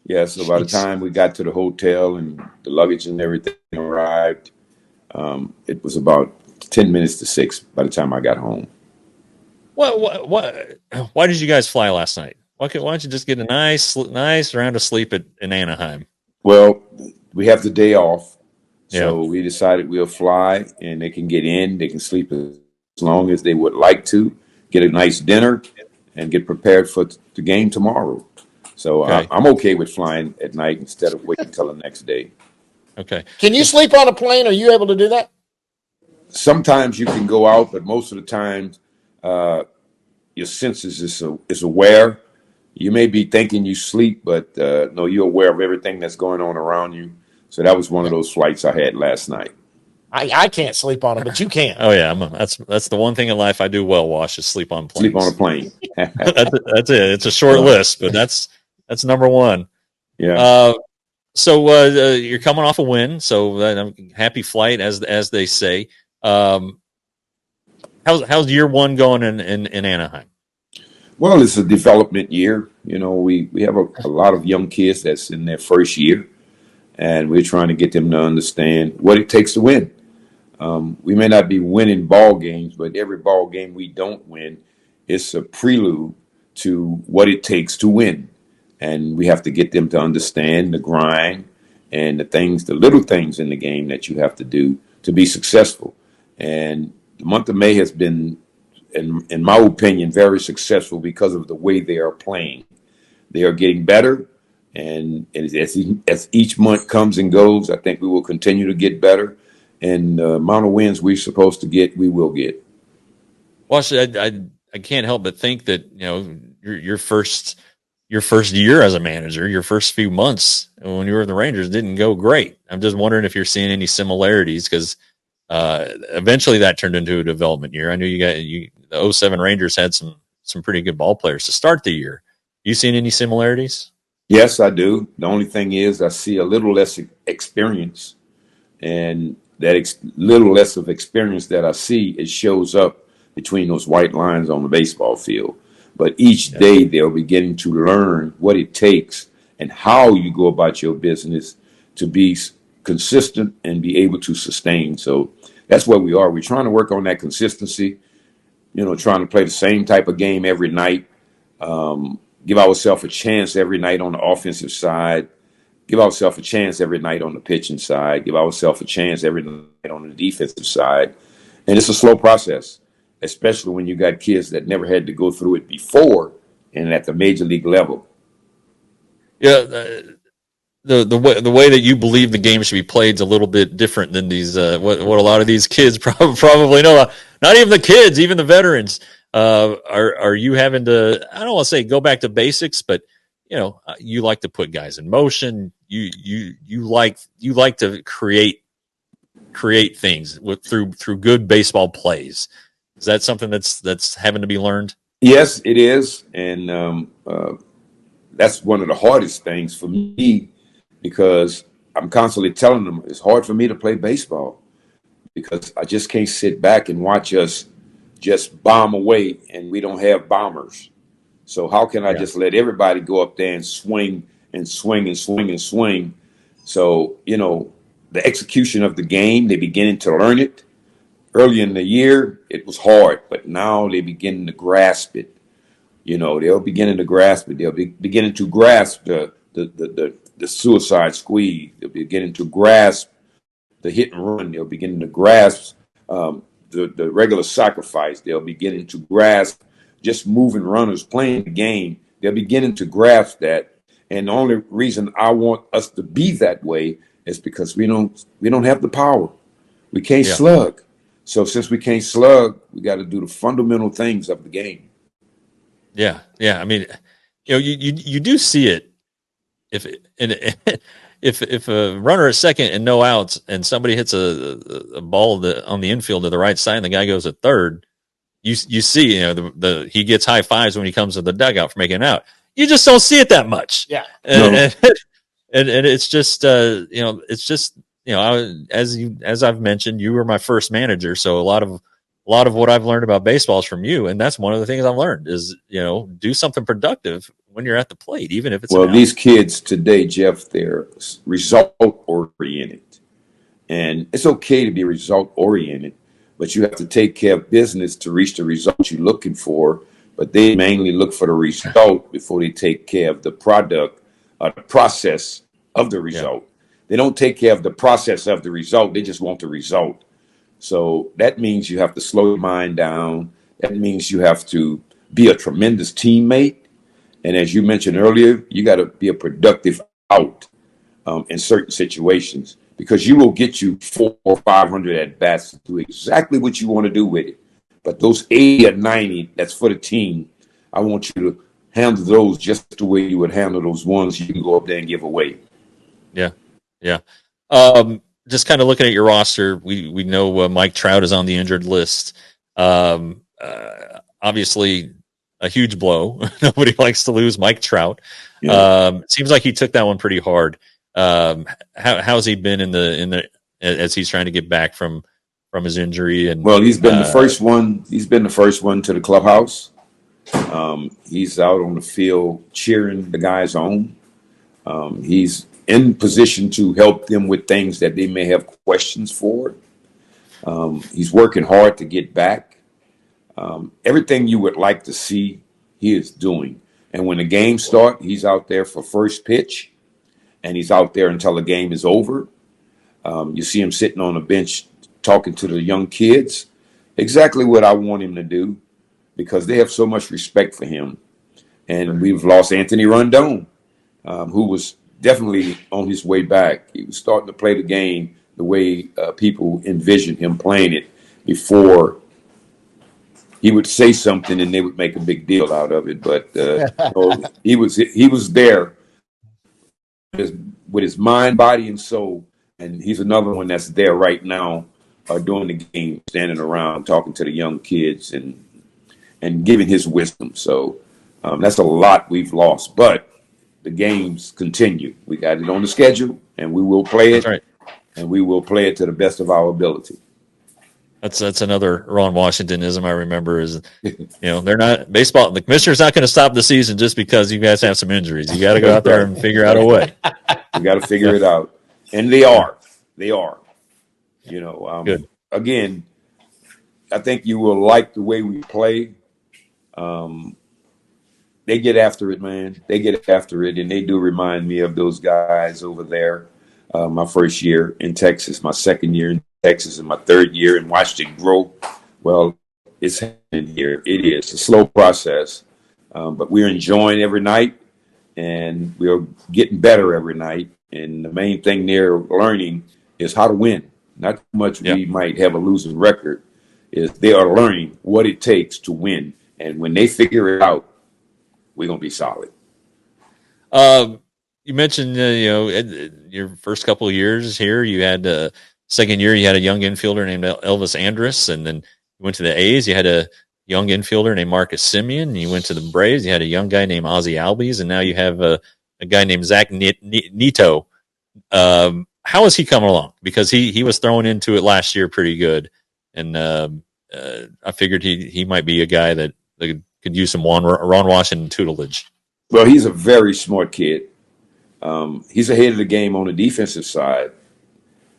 Speaker 4: Yeah, so by the time we got to the hotel and the luggage and everything arrived, It was about 10 minutes to 6 by the time I got home.
Speaker 3: Why did you guys fly last night? Why don't you just get a nice round of sleep in Anaheim?
Speaker 4: Well, we have the day off, so
Speaker 3: Yeah.
Speaker 4: we decided we'll fly, and they can get in. They can sleep as long as they would like to, get a nice dinner, and get prepared for the game tomorrow. So
Speaker 3: Okay.
Speaker 4: I'm okay with flying at night instead of waiting until the next day.
Speaker 3: Okay.
Speaker 2: Can you sleep on a plane? Are you able to do that?
Speaker 4: Sometimes you can go out, but most of the time, your senses is aware. You may be thinking you sleep, but no, you're aware of everything that's going on around you. So that was one of those flights I had last night.
Speaker 2: I can't sleep on it, but you can.
Speaker 3: Oh yeah, that's the one thing in life I do well, Wash, is sleep on planes.
Speaker 4: Sleep on a plane.
Speaker 3: That's it. It's a short list, but that's number one.
Speaker 4: Yeah.
Speaker 3: So you're coming off a win, so happy flight, as they say. How's year one going in Anaheim?
Speaker 4: Well, it's a development year. You know, we have a lot of young kids that's in their first year, and we're trying to get them to understand what it takes to win. We may not be winning ball games, but every ball game we don't win, it's a prelude to what it takes to win. And we have to get them to understand the grind and the little things in the game that you have to do to be successful. And the month of May has been, in my opinion, very successful because of the way they are playing. They are getting better, and as each month comes and goes, I think we will continue to get better. And the amount of wins we're supposed to get, we will get.
Speaker 3: Well, I can't help but think that your first year as a manager, your first few months when you were in the Rangers didn't go great. I'm just wondering if you're seeing any similarities, because eventually that turned into a development year. I knew the 07 Rangers had some pretty good ball players to start the year. You seen any similarities?
Speaker 4: Yes, I do. The only thing is I see a little less experience, and that little less of experience that I see, it shows up between those white lines on the baseball field. But each day they're beginning to learn what it takes and how you go about your business to be consistent and be able to sustain. So that's where we are. We're trying to work on that consistency, trying to play the same type of game every night, give ourselves a chance every night on the offensive side, give ourselves a chance every night on the pitching side, give ourselves a chance every night on the defensive side. And it's a slow process, especially when you got kids that never had to go through it before and at the major league level.
Speaker 3: Yeah, the way that you believe the game should be played is a little bit different than these what a lot of these kids probably know. Not even the kids, even the veterans. Are you having to? I don't want to say go back to basics, but you like to put guys in motion. You like to create things through good baseball plays. Is that something that's having to be learned?
Speaker 4: Yes, it is, and that's one of the hardest things for me, because I'm constantly telling them it's hard for me to play baseball because I just can't sit back and watch us just bomb away, and we don't have bombers. So how can I just let everybody go up there and swing and swing and swing and swing? So, the execution of the game, they're beginning to learn it. Early in the year, it was hard, but now they're beginning to grasp it. They're beginning to grasp it. They'll be beginning to grasp the suicide squeeze. They're beginning to grasp the hit and run. They're beginning to grasp the regular sacrifice. They're beginning to grasp just moving runners, playing the game. They're beginning to grasp that. And the only reason I want us to be that way is because we don't have the power. We can't slug. So since we can't slug, we got to do the fundamental things of the game.
Speaker 3: Yeah. I mean, you do see it if a runner is second and no outs, and somebody hits a ball on the infield to the right side, and the guy goes at third. You see, he gets high fives when he comes to the dugout for making an out. You just don't see it that much.
Speaker 2: Yeah.
Speaker 3: And it's just it's just as I've mentioned, you were my first manager, so a lot of what I've learned about baseball is from you, and that's one of the things I've learned is do something productive when you're at the plate, even if it's
Speaker 4: these kids today, Jeff, they're result oriented, And it's okay to be result oriented, but you have to take care of business to reach the result you're looking for. But they mainly look for the result before they take care of the product or the process of the result. They don't take care of the process of the result. They just want the result. So that means you have to slow your mind down. That means you have to be a tremendous teammate. And as you mentioned earlier, you got to be a productive out in certain situations, because you will get you 400 or 500 at bats to do exactly what you want to do with it. But those 80 or 90, that's for the team. I want you to handle those just the way you would handle those ones you can go up there and give away.
Speaker 3: Yeah. Yeah. Just kind of looking at your roster, we know Mike Trout is on the injured list. Obviously, a huge blow. Nobody likes to lose Mike Trout.
Speaker 4: Yeah.
Speaker 3: It seems like he took that one pretty hard. How's he been in the as he's trying to get back from his injury? And
Speaker 4: well, he's been the first one. He's been the first one to the clubhouse. He's out on the field cheering the guys on. He's in position to help them with things that they may have questions for. He's working hard to get back. Everything you would like to see, he is doing. And when the game starts, he's out there for first pitch, and he's out there until the game is over. You see him sitting on a bench talking to the young kids. Exactly what I want him to do, because they have so much respect for him. And we've lost Anthony Rondon, who was definitely on his way back. He was starting to play the game the way people envisioned him playing it before he would say something and they would make a big deal out of it. But he was there with his mind, body, and soul. And he's another one that's there right now doing the game, standing around, talking to the young kids and giving his wisdom. So that's a lot we've lost. But the games continue. We got it on the schedule, and we will play it.
Speaker 3: That's right.
Speaker 4: And we will play it to the best of our ability.
Speaker 3: That's another Ron Washingtonism I remember is, they're not baseball. The commissioner's not going to stop the season just because you guys have some injuries. You got to go out there and figure out a way.
Speaker 4: We got to figure it out. And they are.
Speaker 3: Good.
Speaker 4: Again, I think you will like the way we play. They get after it, man. They get after it, and they do remind me of those guys over there. My first year in Texas, my second year in Texas, and my third year, and watched it grow. Well, it's happening here. It is a slow process, but we're enjoying every night, and we're getting better every night. And the main thing they're learning is how to win. Not too much we might have a losing record, is they are learning what it takes to win. And when they figure it out, we're going to be solid.
Speaker 3: You mentioned, your first couple of years here, you had second year, you had a young infielder named Elvis Andrus, and then you went to the A's. You had a young infielder named Marcus Simeon. You went to the Braves. You had a young guy named Ozzie Albies, and now you have a guy named Zach Neto. How is he coming along? Because he was thrown into it last year pretty good, and I figured he might be a guy that could use some Ron Washington tutelage.
Speaker 4: Well, he's a very smart kid. He's ahead of the game on the defensive side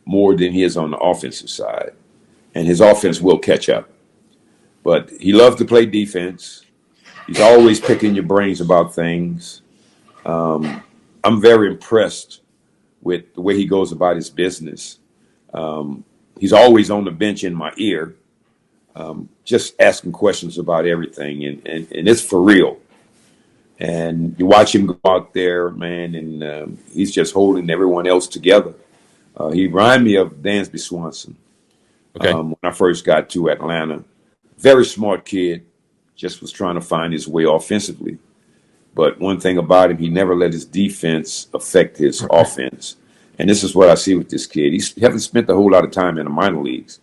Speaker 4: more than he is on the offensive side, and his offense will catch up. But he loves to play defense. He's always picking your brains about things. I'm very impressed with the way he goes about his business. He's always on the bench in my ear, just asking questions about everything, and it's for real. And you watch him go out there, man, and he's just holding everyone else together. He reminded me of Dansby Swanson when I first got to Atlanta. Very smart kid, just was trying to find his way offensively. But one thing about him, he never let his defense affect his offense. And this is what I see with this kid. He hasn't spent a whole lot of time in the minor leagues.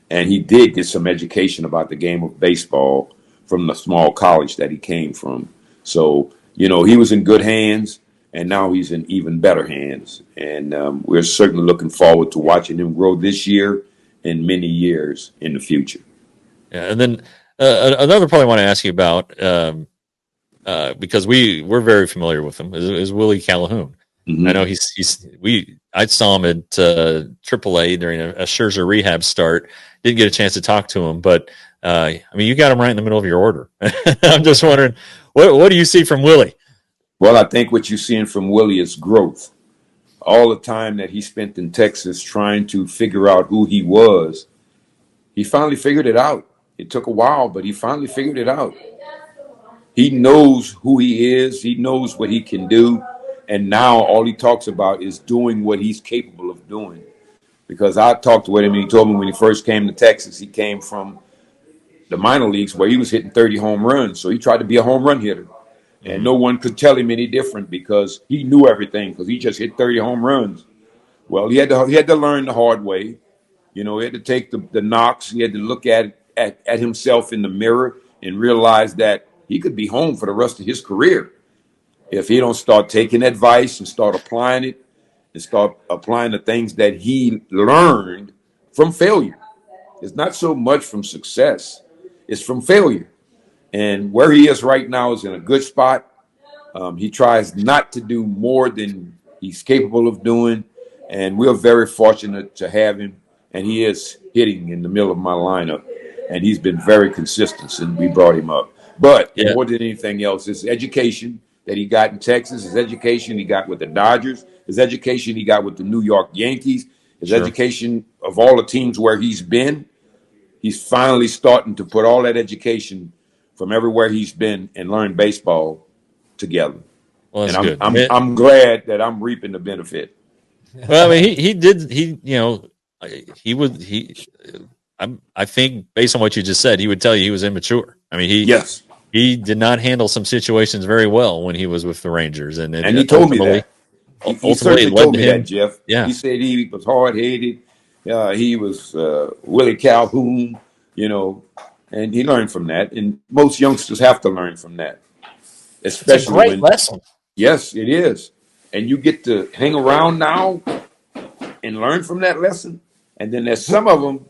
Speaker 4: And he did get some education about the game of baseball from the small college that he came from. So, he was in good hands, and now he's in even better hands. And we're certainly looking forward to watching him grow this year and many years in the future.
Speaker 3: Yeah, and then another point I want to ask you about, because we're very familiar with him, is Willie Calhoun.
Speaker 4: Mhm.
Speaker 3: I know I saw him at AAA during a Scherzer rehab start. Didn't get a chance to talk to him, but I mean, you got him right in the middle of your order. I'm just wondering, what do you see from Willie?
Speaker 4: Well, I think what you're seeing from Willie is growth. All the time that he spent in Texas trying to figure out who he was, he finally figured it out. It took a while, but he finally figured it out. He knows who he is. He knows what he can do. And now all he talks about is doing what he's capable of doing. Because I talked with him and he told me when he first came to Texas, he came from the minor leagues where he was hitting 30 home runs. So he tried to be a home run hitter. And no one could tell him any different because he knew everything because he just hit 30 home runs. Well, he had to learn the hard way. You know, he had to take the knocks. He had to look at himself in the mirror and realize that he could be home for the rest of his career if he don't start taking advice and start applying it and start applying the things that he learned from failure. It's not so much from success. It's from failure. And where he is right now is in a good spot. He tries not to do more than he's capable of doing. And we're very fortunate to have him. And he is hitting in the middle of my lineup. And he's been very consistent since we brought him up. But more than anything else, his education that he got in Texas, his education he got with the Dodgers, his education he got with the New York Yankees, his education of all the teams where he's been, he's finally starting to put all that education from everywhere he's been and learn baseball together.
Speaker 3: Well, that's
Speaker 4: and
Speaker 3: good.
Speaker 4: I'm glad that I'm reaping the benefit.
Speaker 3: Well, I mean, I think based on what you just said, he would tell you he was immature. I mean, he did not handle some situations very well when he was with the Rangers, and
Speaker 4: he told me that. He certainly told me that, Jeff.
Speaker 3: Yeah,
Speaker 4: he said he was hard headed. He was Willie Calhoun, and he learned from that. And most youngsters have to learn from that, especially
Speaker 2: it's a great lesson.
Speaker 4: Yes, it is. And you get to hang around now and learn from that lesson. And then there's some of them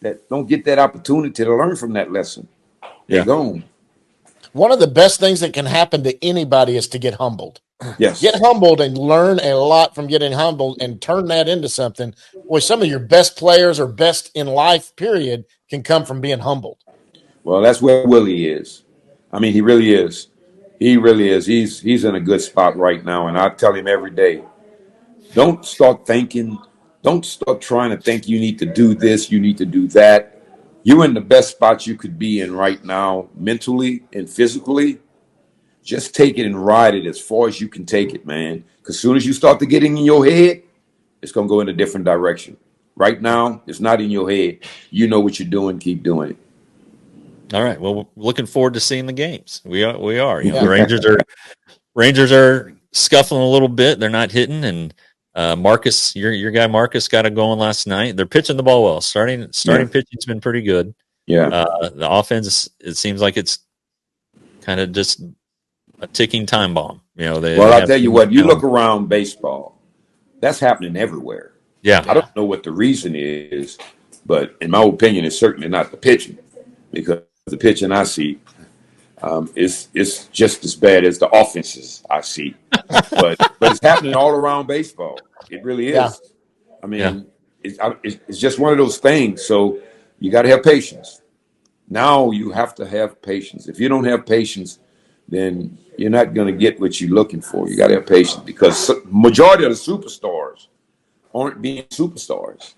Speaker 4: that don't get that opportunity to learn from that lesson. They're gone.
Speaker 2: One of the best things that can happen to anybody is to get humbled.
Speaker 4: Yes.
Speaker 2: Get humbled and learn a lot from getting humbled and turn that into something. Boy, some of your best players or best in life, period, can come from being humbled.
Speaker 4: Well, that's where Willie is. I mean, he really is. He really is. He's in a good spot right now. And I tell him every day, don't start thinking. Don't start trying to think you need to do this, you need to do that. You're in the best spot you could be in right now, mentally and physically. Just take it and ride it as far as you can take it, man. Because as soon as you start to get in your head, it's going to go in a different direction. Right now, it's not in your head. You know what you're doing. Keep doing it.
Speaker 3: All right. Well, we're looking forward to seeing the games. We are. The Rangers are scuffling a little bit. They're not hitting, and Marcus, your guy Marcus got it going last night. They're pitching the ball well. Starting pitching's been pretty good.
Speaker 4: Yeah.
Speaker 3: The offense, it seems like it's kind of just a ticking time bomb. I'll
Speaker 4: tell you what. You look around baseball, that's happening everywhere.
Speaker 3: Yeah.
Speaker 4: I don't know what the reason is, but in my opinion, it's certainly not the pitching, because the pitching I see is just as bad as the offenses I see. but it's happening all around baseball. It really is.
Speaker 2: Yeah.
Speaker 4: I mean, it's just one of those things. So you got to have patience. Now you have to have patience. If you don't have patience, then you're not going to get what you're looking for. You got to have patience, because majority of the superstars aren't being superstars.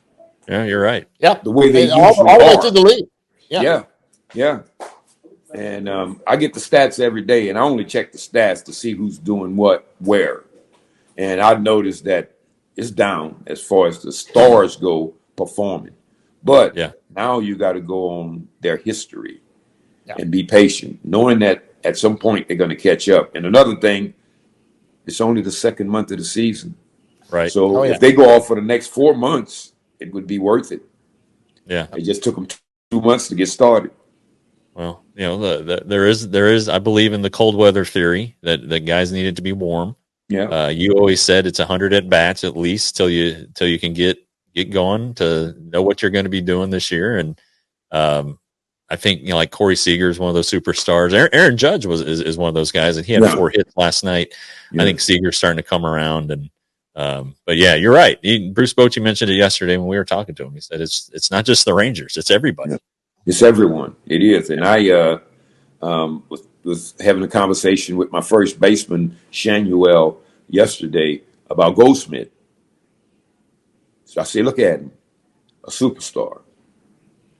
Speaker 3: Yeah, you're right.
Speaker 2: Yeah,
Speaker 4: the way they
Speaker 2: all the way through the league.
Speaker 4: Yeah. And I get the stats every day, and I only check the stats to see who's doing what, where. And I noticed that it's down as far as the stars go performing. But now you got to go on their history and be patient, knowing that at some point they're going to catch up. And another thing, it's only the second month of the season.
Speaker 3: Right.
Speaker 4: So if they go off for the next 4 months, it would be worth it.
Speaker 3: Yeah.
Speaker 4: It just took them 2 months to get started.
Speaker 3: Well, there is, I believe in the cold weather theory that guys needed to be warm.
Speaker 4: Yeah.
Speaker 3: You always said it's 100 at bats at least till you can get going to know what you're going to be doing this year. And I think like Corey Seager is one of those superstars. Aaron Judge is one of those guys, and he had 4 hits last night. I think Seager's starting to come around, and but yeah, you're right. Bruce Bochy mentioned it yesterday when we were talking to him. He said it's not just the Rangers; it's everybody.
Speaker 4: It's everyone. It is, and I was having a conversation with my first baseman Shanuel yesterday about Goldschmidt. So I say, look at him, a superstar,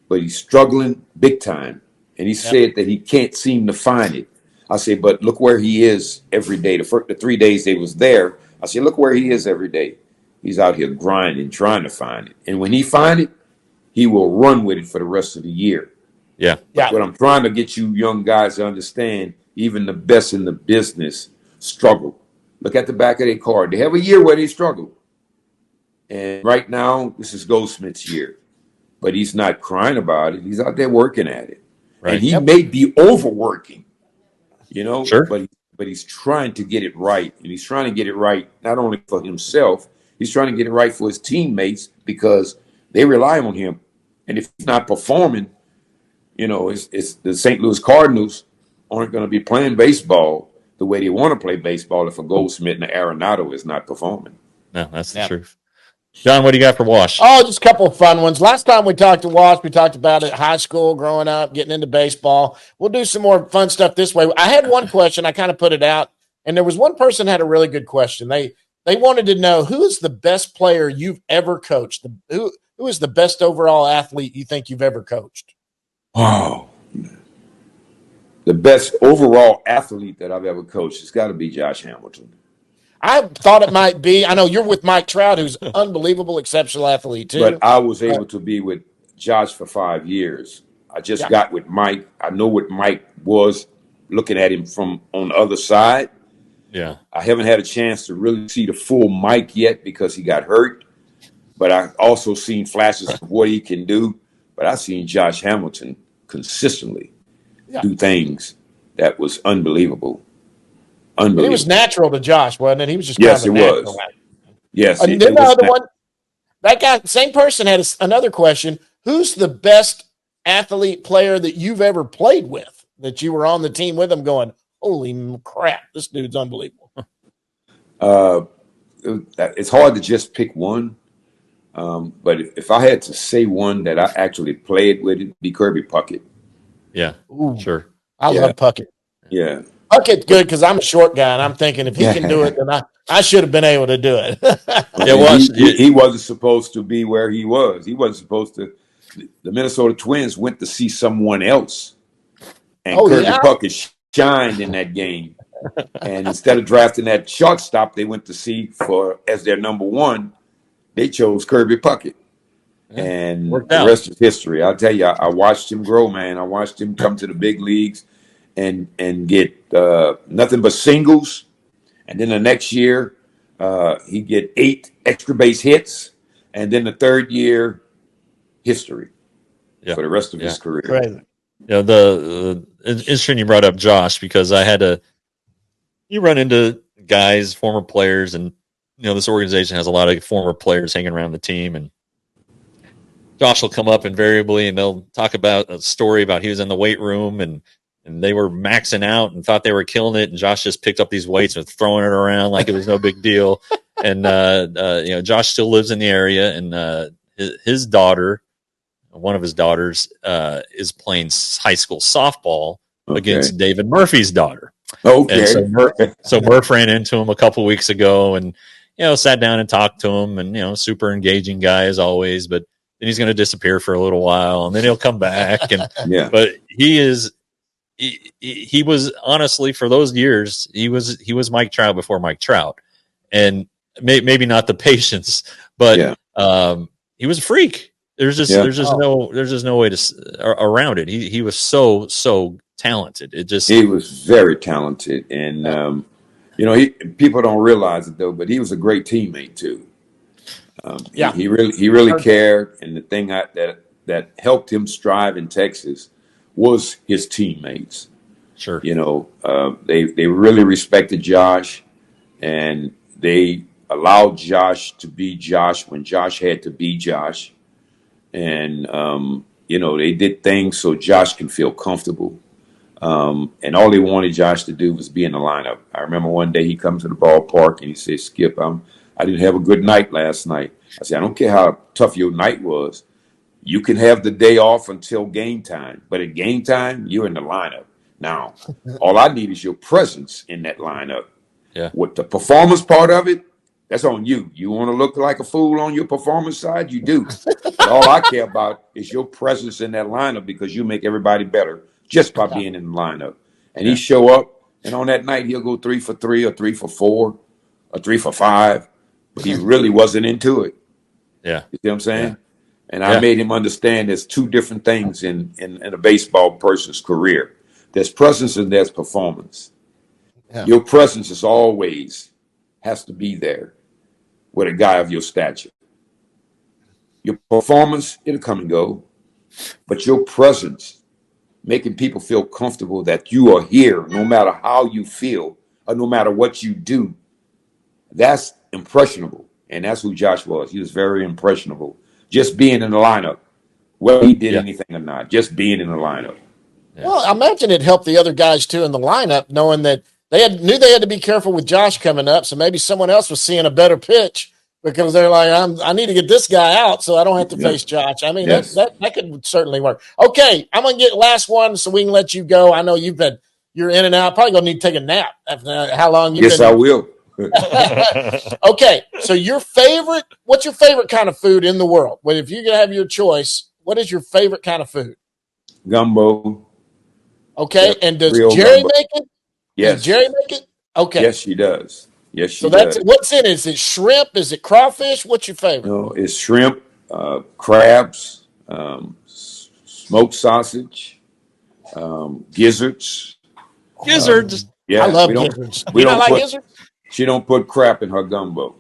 Speaker 4: but he's struggling big time. And he said that he can't seem to find it. I say, but look where he is every day. The 3 days they was there, I say, look where he is every day. He's out here grinding, trying to find it. And when he find it, he will run with it for the rest of the year.
Speaker 3: Yeah.
Speaker 4: What I'm trying to get you young guys to understand, even the best in the business struggle. Look at the back of their card. They have a year where they struggle. And right now, this is Goldschmidt's year. But he's not crying about it. He's out there working at it.
Speaker 3: Right.
Speaker 4: And he may be overworking,
Speaker 3: Sure.
Speaker 4: but he's trying to get it right. And he's trying to get it right not only for himself, he's trying to get it right for his teammates because they rely on him. And if he's not performing, it's the St. Louis Cardinals aren't going to be playing baseball the way they want to play baseball if a Goldschmidt and an Arenado is not performing.
Speaker 3: No, that's the truth. John, what do you got for Wash?
Speaker 2: Oh, just a couple of fun ones. Last time we talked to Wash, we talked about it, high school, growing up, getting into baseball. We'll do some more fun stuff this way. I had one question. I kind of put it out, and there was one person had a really good question. They wanted to know, who is the best player you've ever coached? Who is the best overall athlete you think you've ever coached?
Speaker 4: Wow. The best overall athlete that I've ever coached has got to be Josh Hamilton.
Speaker 2: I thought it might be. I know you're with Mike Trout, who's an unbelievable, exceptional athlete, too.
Speaker 4: But I was able to be with Josh for 5 years. I just got with Mike. I know what Mike was, looking at him from on the other side.
Speaker 3: Yeah.
Speaker 4: I haven't had a chance to really see the full Mike yet because he got hurt. But I also seen flashes of what he can do. But I've seen Josh Hamilton consistently do things that was unbelievable.
Speaker 2: It was natural to Josh, wasn't it? He was just
Speaker 4: yes,
Speaker 2: kind of
Speaker 4: it was.
Speaker 2: Natural.
Speaker 4: Yes,
Speaker 2: and then the other one, that guy, same person had another question. Who's the best athlete player that you've ever played with? That you were on the team with him, going, "Holy crap, this dude's unbelievable."
Speaker 4: It's hard to just pick one, but if I had to say one that I actually played with, it'd be Kirby Puckett.
Speaker 3: Yeah, sure.
Speaker 2: I love Puckett.
Speaker 4: Yeah.
Speaker 2: Puckett's good because I'm a short guy, and I'm thinking if he can do it, then I should have been able to do it.
Speaker 4: He wasn't supposed to be where he was. He wasn't supposed to. The Minnesota Twins went to see someone else, and Kirby Puckett shined in that game. And instead of drafting that shortstop they went to see as their number one, they chose Kirby Puckett. And the rest is history. I'll tell you, I watched him grow, man. I watched him come to the big leagues and get nothing but singles. And then the next year, he'd get 8 extra base hits. And then the third year, history for the rest of his career.
Speaker 2: Crazy.
Speaker 3: The interesting you brought up Josh, because you run into guys, former players, and this organization has a lot of former players hanging around the team, and Josh will come up invariably and they'll talk about a story about he was in the weight room and they were maxing out and thought they were killing it, and Josh just picked up these weights and was throwing it around like it was no big deal. And Josh still lives in the area, and his daughter, one of his daughters, is playing high school softball against David Murphy's daughter.
Speaker 4: Okay.
Speaker 3: And so Murph ran into him a couple weeks ago and sat down and talked to him, and super engaging guy as always, but then he's going to disappear for a little while and then he'll come back. And but he was honestly, for those years, he was Mike Trout before Mike Trout, and maybe not the patience, but he was a freak. There's just no way to around it. He was so talented. He was
Speaker 4: very talented, and people don't realize it though, but he was a great teammate too. He really cared, and the thing that helped him strive in Texas was his teammates.
Speaker 3: Sure.
Speaker 4: They really respected Josh, and they allowed Josh to be Josh when Josh had to be Josh. And, they did things so Josh can feel comfortable. And all they wanted Josh to do was be in the lineup. I remember one day he comes to the ballpark and he said, Skip, I didn't have a good night last night. I said, I don't care how tough your night was. You can have the day off until game time. But at game time, you're in the lineup. Now, all I need is your presence in that lineup.
Speaker 3: Yeah.
Speaker 4: With the performance part of it, that's on you. You want to look like a fool on your performance side? You do. But all I care about is your presence in that lineup because you make everybody better just by being in the lineup. And he show up, and on that night, he'll go 3 for 3 or 3 for 4 or 3 for 5. But he really wasn't into it.
Speaker 3: Yeah.
Speaker 4: You see what I'm saying?
Speaker 3: Yeah.
Speaker 4: And I made him understand there's two different things in a baseball person's career. There's presence and there's performance. Yeah. Your presence is always has to be there with a guy of your stature. Your performance, it'll come and go. But your presence, making people feel comfortable that you are here no matter how you feel or no matter what you do, that's impressionable. And that's who Josh was. He was very impressionable. Just being in the lineup, whether he did anything or not, just being in the lineup.
Speaker 2: Yeah. Well, I imagine it helped the other guys, too, in the lineup, knowing that knew they had to be careful with Josh coming up, so maybe someone else was seeing a better pitch because they're like, I need to get this guy out so I don't have to face Josh. I mean, that could certainly work. Okay, I'm going to get last one so we can let you go. I know you're in and out. Probably going to need to take a nap after how long you've been.
Speaker 4: Yes, I will.
Speaker 2: Okay, so what's your favorite kind of food in the world? Well, if you could have your choice, what is your favorite kind of food?
Speaker 4: Gumbo.
Speaker 2: Okay, and does Jerry make it?
Speaker 4: Yes.
Speaker 2: Does Jerry make it? Okay.
Speaker 4: Yes, she does. Yes, she does.
Speaker 2: So that's what's in it? Is it shrimp? Is it crawfish? What's your favorite?
Speaker 4: No, it's shrimp, crabs, smoked sausage, gizzards.
Speaker 3: Gizzards.
Speaker 2: Yeah, I love gizzards.
Speaker 4: We don't like gizzards? She don't put crap in her gumbo.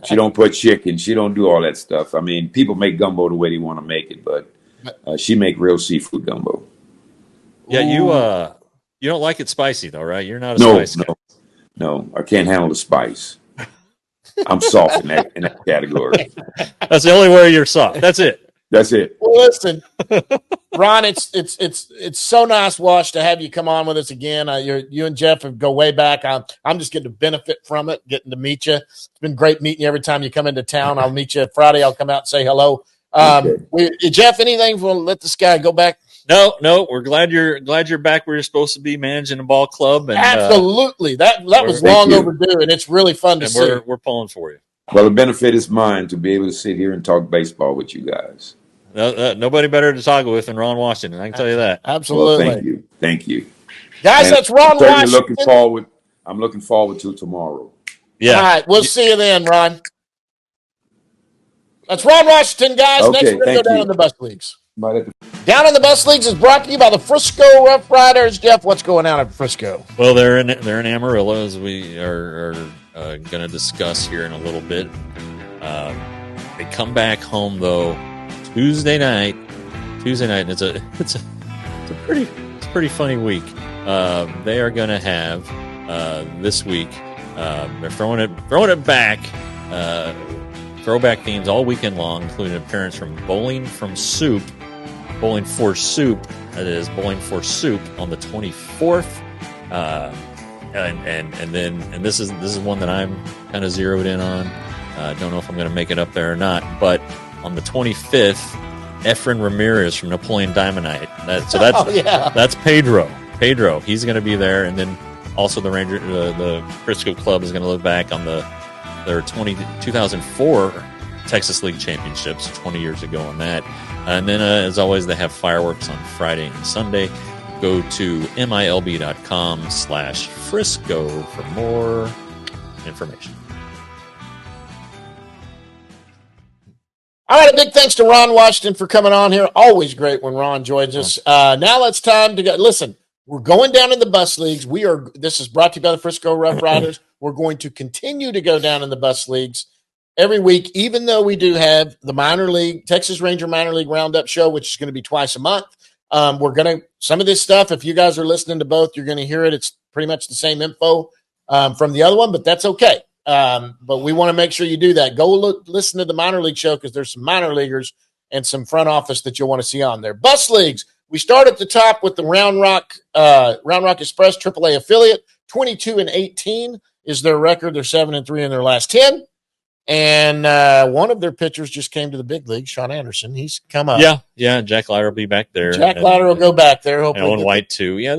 Speaker 4: She don't put chicken. She don't do all that stuff. I mean, people make gumbo the way they want to make it, but she make real seafood gumbo.
Speaker 3: Yeah, you don't like it spicy though, right? You're not a spice guy.
Speaker 4: No, I can't handle the spice. I'm soft in that category.
Speaker 3: That's the only way you're soft. That's it.
Speaker 4: That's it.
Speaker 2: Well, listen, Ron, it's so nice, Wash, to have you come on with us again. You and Jeff go way back. I'm just getting to benefit from it, getting to meet you. It's been great meeting you every time you come into town. I'll meet you Friday. I'll come out and say hello. Jeff, anything? We'll let this guy go back.
Speaker 3: No, we're glad you're back where you're supposed to be, managing a ball club. And,
Speaker 2: absolutely, that was long overdue, and it's really fun to see.
Speaker 3: We're pulling for you.
Speaker 4: Well, the benefit is mine to be able to sit here and talk baseball with you guys.
Speaker 3: Nobody better to talk with than Ron Washington. I can tell you that.
Speaker 2: Absolutely.
Speaker 4: Well, thank you,
Speaker 2: guys. And that's Ron Washington.
Speaker 4: I'm looking forward to tomorrow.
Speaker 2: Yeah. All right, we'll see you then, Ron. That's Ron Washington, guys.
Speaker 4: Okay,
Speaker 2: next we're going to go down in the bus leagues.
Speaker 4: Down
Speaker 2: in the Bus Leagues is brought to you by the Frisco Rough Riders. Jeff, what's going on at Frisco?
Speaker 3: Well, they're in Amarillo, as we are going to discuss here in a little bit. They come back home though Tuesday night, and it's a pretty funny week. They are going to have this week. They're throwing it back. Throwback themes all weekend long, including an appearance from Bowling for Soup. That is Bowling for Soup on the 24th, and this is one that I'm kind of zeroed in on. Don't know if I'm going to make it up there or not, but on the 25th, Efren Ramirez from Napoleon Dynamite. That's Pedro. He's going to be there, and then also the Frisco Club is going to look back on their 2004 Texas League Championships 20 years ago on that. And then, as always, they have fireworks on Friday and Sunday. Go to milb.com/Frisco for more information.
Speaker 2: All right, a big thanks to Ron Washington for coming on here. Always great when Ron joins us. Now it's time to go. Listen, we're going down in the Bus Leagues. This is brought to you by the Frisco Rough Riders. We're going to continue to go down in the Bus Leagues every week, even though we do have the Texas Ranger Minor League Roundup show, which is going to be twice a month. Some of this stuff, if you guys are listening to both, you're going to hear it. It's pretty much the same info from the other one, but that's okay. But we want to make sure you do that. Go listen to the minor league show because there's some minor leaguers and some front office that you'll want to see on there. Bus leagues. We start at the top with the Round Rock Express AAA affiliate. 22-18 is their record. They're 7-3 in their last 10. And one of their pitchers just came to the big league, Sean Anderson. He's come up.
Speaker 3: Yeah. Jack Leiter will be back there.
Speaker 2: Jack Leiter will go back there. Hopefully,
Speaker 3: Owen White too. Yeah,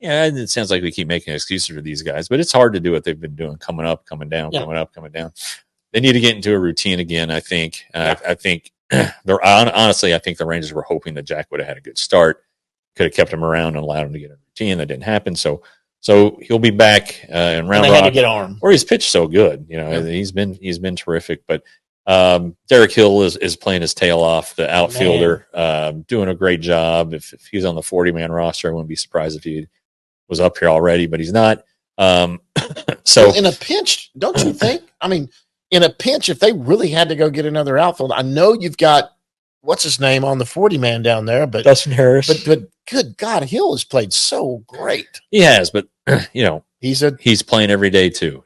Speaker 3: it sounds like we keep making excuses for these guys, but it's hard to do what they've been doing, coming up, coming down, coming up, coming down. They need to get into a routine again. I think. I think honestly, I think the Rangers were hoping that Jack would have had a good start, could have kept him around and allowed him to get a routine. That didn't happen. So he'll be back in Round Rock.
Speaker 2: Had to get arm.
Speaker 3: Or he's pitched so good. He's been terrific. But Derek Hill is playing his tail off, the outfielder, doing a great job. If he's on the 40-man roster, I wouldn't be surprised if he was up here already, but he's not. So
Speaker 2: in a pinch, don't you think? I mean, in a pinch, if they really had to go get another outfield, I know you've got what's his name on the 40-man down there, but
Speaker 3: Dustin Harris.
Speaker 2: But good God, Hill has played so great.
Speaker 3: He has, but he's playing every day too.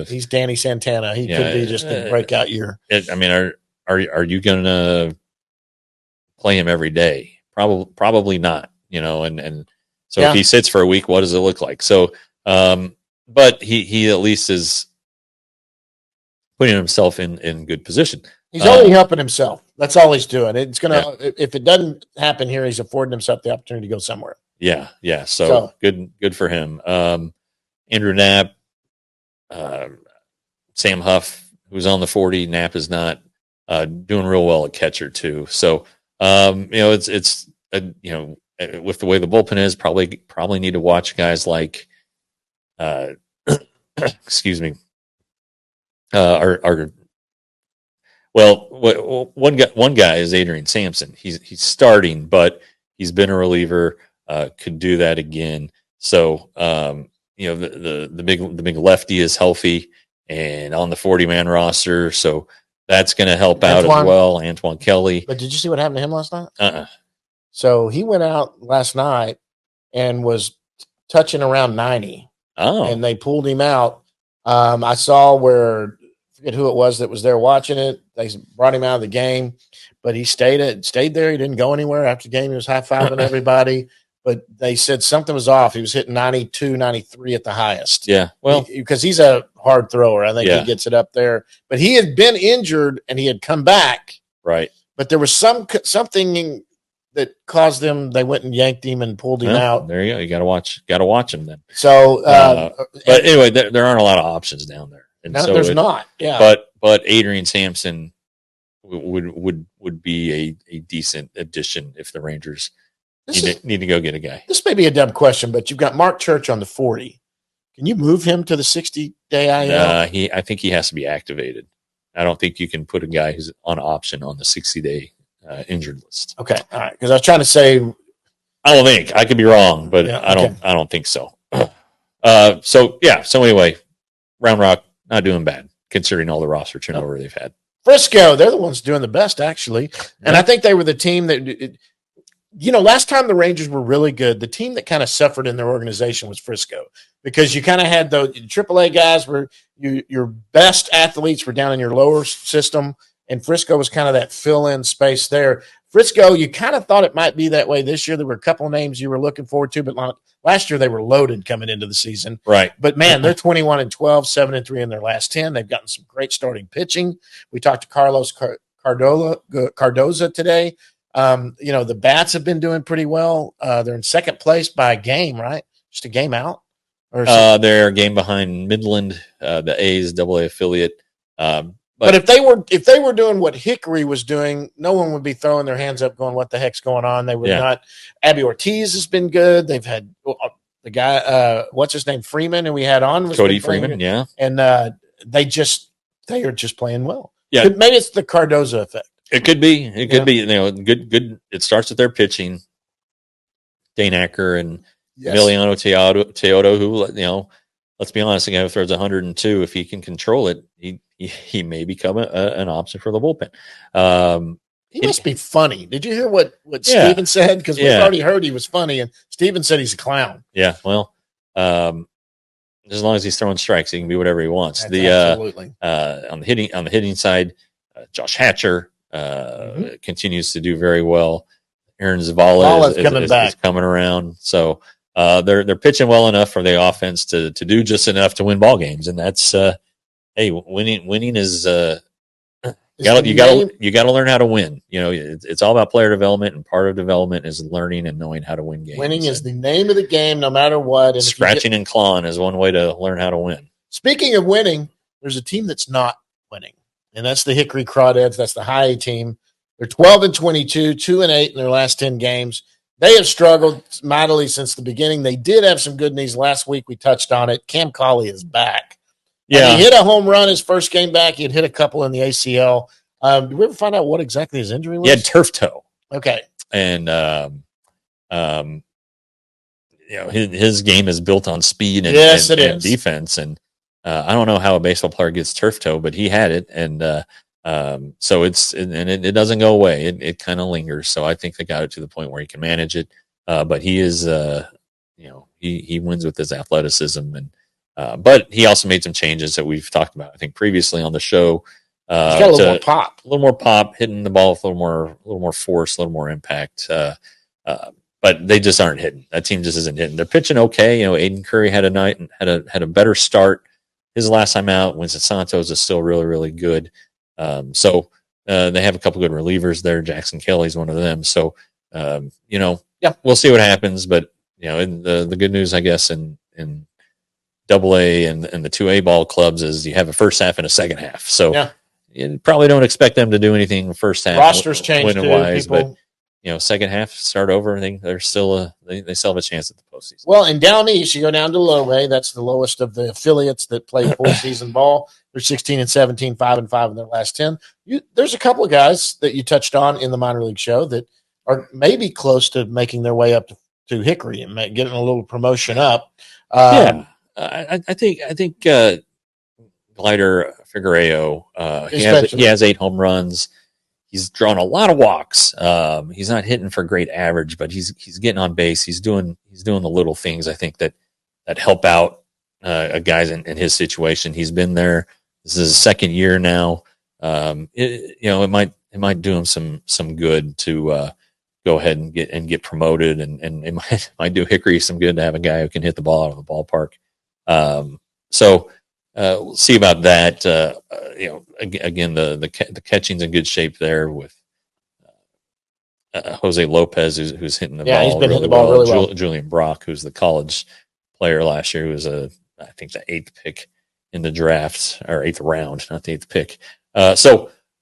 Speaker 2: He's Danny Santana. He could be just a breakout year.
Speaker 3: Are you going to play him every day? Probably not. And so if he sits for a week, what does it look like? So, but he at least is putting himself in good position.
Speaker 2: He's only helping himself. That's all he's doing. It's gonna if it doesn't happen here, he's affording himself the opportunity to go somewhere.
Speaker 3: Yeah. So good for him. Andrew Knapp, Sam Huff, who's on the 40. Knapp is not doing real well at catcher too. So it's with the way the bullpen is, probably need to watch guys like excuse me. One guy is Adrian Sampson. He's starting, but he's been a reliever. Could do that again. So the big lefty is healthy and on the 40-man roster. So that's going to help out as well. Antoine Kelly.
Speaker 2: But did you see what happened to him last night?
Speaker 3: So
Speaker 2: he went out last night and was touching around 90.
Speaker 3: Oh,
Speaker 2: and they pulled him out. I saw where, forget who it was that was there watching it. They brought him out of the game, but he stayed there. He didn't go anywhere after the game. He was high-fiving everybody, but they said something was off. He was hitting 92, 93 at the highest.
Speaker 3: Yeah. Well,
Speaker 2: because he's a hard thrower. I think he gets it up there, but he had been injured and he had come back.
Speaker 3: Right.
Speaker 2: But there was something that caused them. They went and yanked him and pulled him out.
Speaker 3: There you go. You got to watch him then.
Speaker 2: So,
Speaker 3: but anyway, there aren't a lot of options down there. And
Speaker 2: so there's not. Yeah.
Speaker 3: But Adrian Sampson would be a decent addition if the Rangers need to go get a guy.
Speaker 2: This may be a dumb question, but you've got Mark Church on the 40. Can you move him to the 60-day IL?
Speaker 3: I think he has to be activated. I don't think you can put a guy who's on option on the 60-day injured list.
Speaker 2: Okay, all right. Because I was trying to say,
Speaker 3: I don't think. I could be wrong, but I don't think so. So anyway, Round Rock not doing bad considering all the roster turnover they've had.
Speaker 2: Frisco, they're the ones doing the best actually, and I think they were the team that. Last time the Rangers were really good, the team that kind of suffered in their organization was Frisco because you kind of had the AAA guys where your best athletes were down in your lower system, and Frisco was kind of that fill-in space there. Frisco, you kind of thought it might be that way this year. There were a couple of names you were looking forward to, but last year they were loaded coming into the season.
Speaker 3: Right.
Speaker 2: But, man, they're 21-12, 7-3 in their last 10. They've gotten some great starting pitching. We talked to Carlos Cardoza today. The bats have been doing pretty well. They're in second place by a game, right? Just a game out?
Speaker 3: They're a game behind Midland, the A's AA affiliate.
Speaker 2: But if they were doing what Hickory was doing, no one would be throwing their hands up going, what the heck's going on? They would not. Abby Ortiz has been good. They've had the guy, what's his name, Freeman, and we had on.
Speaker 3: Cody Freeman, yeah.
Speaker 2: And they are just playing well.
Speaker 3: Yeah.
Speaker 2: Maybe it's the Cardoza effect.
Speaker 3: It could be. It could be. Good. It starts with their pitching. Dane Acker and Emiliano Teodo, who, let's be honest, a guy who throws 102, if he can control it, he may become an option for the bullpen.
Speaker 2: He must be funny. Did you hear what Steven said? Because we've already heard he was funny, and Steven said he's a clown.
Speaker 3: Yeah, well, as long as he's throwing strikes, he can be whatever he wants.
Speaker 2: Absolutely.
Speaker 3: On the hitting side, Josh Hatcher, continues to do very well. Aaron Zavala is coming around. So they're pitching well enough for the offense to do just enough to win ball games. And that's hey, winning is you got to learn how to win. You know, it's all about player development, and part of development is learning and knowing how to win games.
Speaker 2: Winning is the name of the game, no matter what. And
Speaker 3: scratching and clawing is one way to learn how to win.
Speaker 2: Speaking of winning, there's a team that's not winning, and that's the Hickory Crawdads. That's the high A team. They're 12-22, 2-8 in their last 10 games. They have struggled mightily since the beginning. They did have some good news last week. We touched on it. Cam Cauley is back. Yeah, he hit a home run his first game back. He had hit a couple in the ACL. Did we ever find out what exactly his injury was?
Speaker 3: He had turf toe.
Speaker 2: Okay,
Speaker 3: and you know, his game is built on speed and defense. And I don't know how a baseball player gets turf toe, but he had it, and so it doesn't go away. It kind of lingers. So I think they got it to the point where he can manage it. But he is, you know, he wins with his athleticism. And but he also made some changes that we've talked about, I think, previously on the show.
Speaker 2: He's got a little more pop,
Speaker 3: hitting the ball with a little more force, a little more impact. But they just aren't hitting. That team just isn't hitting. They're pitching okay. You know, Aiden Curry had a better start his last time out. Winston Santos is still really, really good. So they have a couple good relievers there. Jackson Kelly's one of them. So you know, yeah, we'll see what happens. But you know, the good news, I guess, in AA and the 2A ball clubs is you have a first half and a second half. So yeah. You probably don't expect them to do anything in the first half.
Speaker 2: Rosters change too.
Speaker 3: But you know, second half, start over. I think they're still they still have a chance at the postseason.
Speaker 2: Well, and down east, you go down to low A. That's the lowest of the affiliates that play postseason ball. They're 16-17, 5-5 in their last 10. There's a couple of guys that you touched on in the minor league show that are maybe close to making their way up to Hickory and getting a little promotion up.
Speaker 3: I think Glider Figueroa, he has 8 home runs. He's drawn a lot of walks. He's not hitting for great average, but he's getting on base. He's doing the little things, I think, that help out guys in his situation. He's been there. This is his second year now. It might do him some good to go ahead and get promoted, and it might do Hickory some good to have a guy who can hit the ball out of the ballpark. So we'll see about that. Again, the catching's in good shape there with Jose Lopez, who's hitting the ball.
Speaker 2: He's been hitting the ball really well.
Speaker 3: Julian Brock, who's the college player last year, who was I think the 8th pick in the draft, or 8th round, not the 8th pick.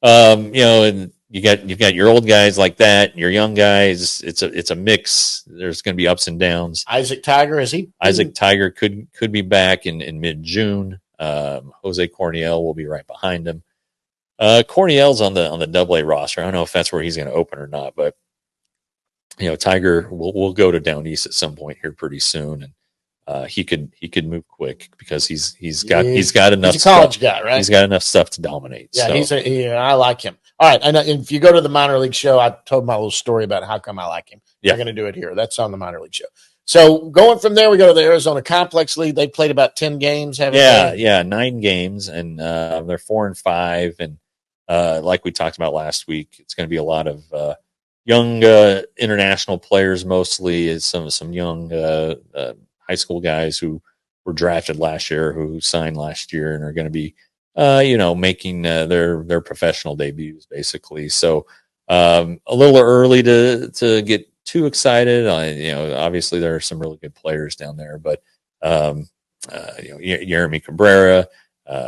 Speaker 3: And you've got your old guys like that, and your young guys. It's a mix. There's going to be ups and downs.
Speaker 2: Isaac Tiger, is he?
Speaker 3: Isaac Tiger could be back in mid-June. Jose Corniel will be right behind him. Corniel's on the AA roster. I don't know if that's where he's going to open or not, but you know, Tiger will go to down east at some point here pretty soon, and he could move quick because he's got enough.
Speaker 2: He's a college guy, right?
Speaker 3: He's got enough stuff to dominate.
Speaker 2: Yeah, so. I like him. All right, and if you go to the minor league show, I told my little story about how come I like him. Yeah. I'm going to do it here. That's on the minor league show. So going from there, we go to the Arizona Complex League. They played about 10 games, haven't they?
Speaker 3: Yeah, 9 games, and they're 4-5. And like we talked about last week, it's going to be a lot of young international players, mostly some young high school guys who were drafted last year, who signed last year, and are going to be making their professional debuts, basically. So a little early to get too excited. Obviously there are some really good players down there, but Jeremy Cabrera,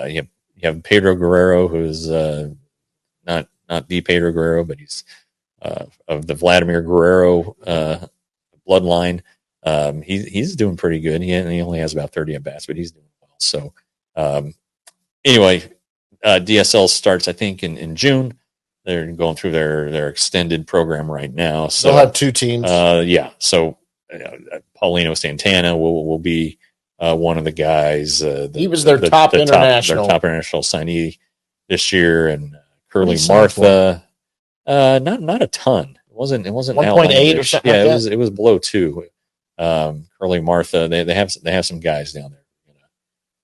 Speaker 3: you have Pedro Guerrero, who's not the Pedro Guerrero, but he's of the Vladimir Guerrero bloodline. He's doing pretty good. He only has about 30 at bats, but he's doing well. So anyway, DSL starts, I think, in June. They're going through their extended program right now. So
Speaker 2: they'll have 2 teams.
Speaker 3: So Paulino Santana will be one of the guys.
Speaker 2: He was their top international
Speaker 3: signee this year, and Curly Martha. Not a ton. It wasn't
Speaker 2: 1.8 or something.
Speaker 3: Yeah, it was below 2. Curly Martha. They have some guys down there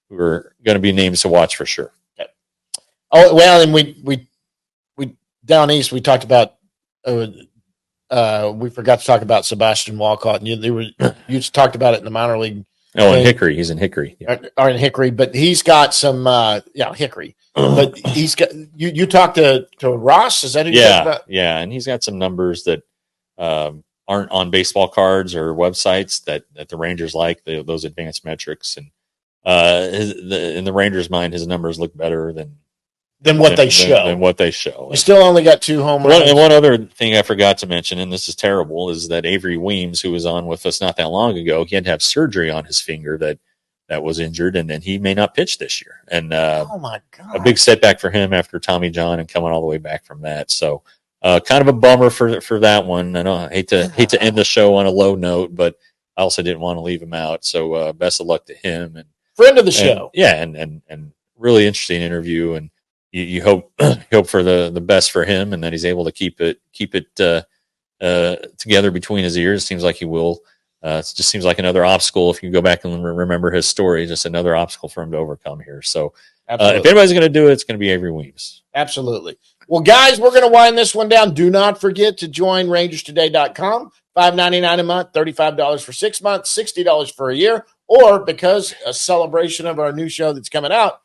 Speaker 3: who are going to be names to watch for sure.
Speaker 2: Okay. Oh well, and we down east, we talked about. We forgot to talk about Sebastian Walcott, and you talked about it in the minor league.
Speaker 3: Oh, in Hickory, he's in Hickory.
Speaker 2: Yeah. Or in Hickory, but he's got some. Hickory, but he's got. You talked to Ross? Is that who you talked about?
Speaker 3: Yeah, and he's got some numbers that aren't on baseball cards or websites that the Rangers like, those advanced metrics, and in the Rangers' mind, his numbers look better than
Speaker 2: what they show.
Speaker 3: Than what they show.
Speaker 2: He still only got 2 home runs.
Speaker 3: And one other thing I forgot to mention, and this is terrible, is that Avery Weems, who was on with us not that long ago, he had to have surgery on his finger that was injured, and he may not pitch this year. And
Speaker 2: oh my God,
Speaker 3: a big setback for him after Tommy John and coming all the way back from that. So kind of a bummer for that one. I know I hate to end the show on a low note, but I also didn't want to leave him out. So best of luck to him, and
Speaker 2: friend of the show.
Speaker 3: And really interesting interview, and you hope for the best for him, and that he's able to keep it together between his ears. Seems like he will. It just seems like another obstacle. If you go back and remember his story, just another obstacle for him to overcome here. So if anybody's going to do it, it's going to be Avery Weems.
Speaker 2: Absolutely. Well, guys, we're going to wind this one down. Do not forget to join RangersToday.com. $5.99 a month, $35 for 6 months, $60 for a year, or because a celebration of our new show that's coming out,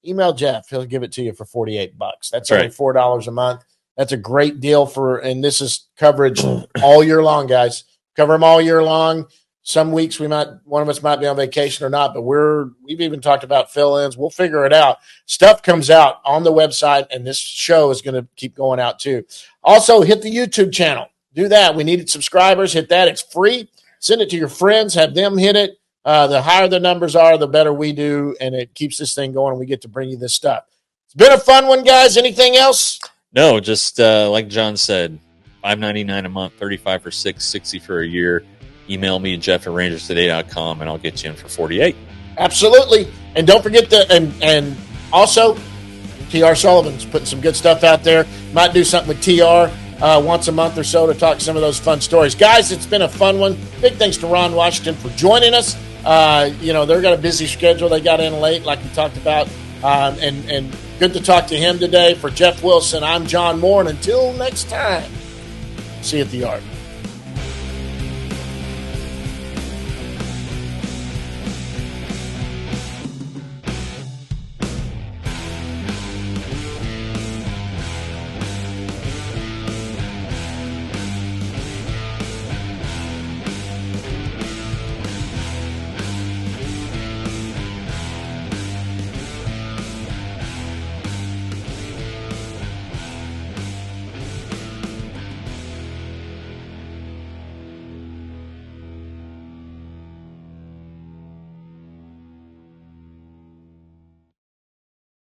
Speaker 2: email Jeff. He'll give it to you for $48. That's only $4 a month. That's a great deal and this is coverage all year long, guys. Cover them all year long. Some weeks one of us might be on vacation or not, but we've even talked about fill-ins. We'll figure it out. Stuff comes out on the website, and this show is going to keep going out too. Also, hit the YouTube channel. Do that. We needed subscribers. Hit that. It's free. Send it to your friends. Have them hit it. The higher the numbers are, the better we do, and it keeps this thing going, and we get to bring you this stuff. It's been a fun one, guys. Anything else?
Speaker 3: No, just like John said, $5.99 a month, $35 for 6, $60 for a year. Email me, Jeff at RangersToday.com, and I'll get you in for $48.
Speaker 2: Absolutely. And don't forget and also, TR Sullivan's putting some good stuff out there. Might do something with TR once a month or so to talk some of those fun stories. Guys, it's been a fun one. Big thanks to Ron Washington for joining us. They've got a busy schedule. They got in late, like we talked about. And good to talk to him today. For Jeff Wilson, I'm John Moore. And until next time, see you at the Yard.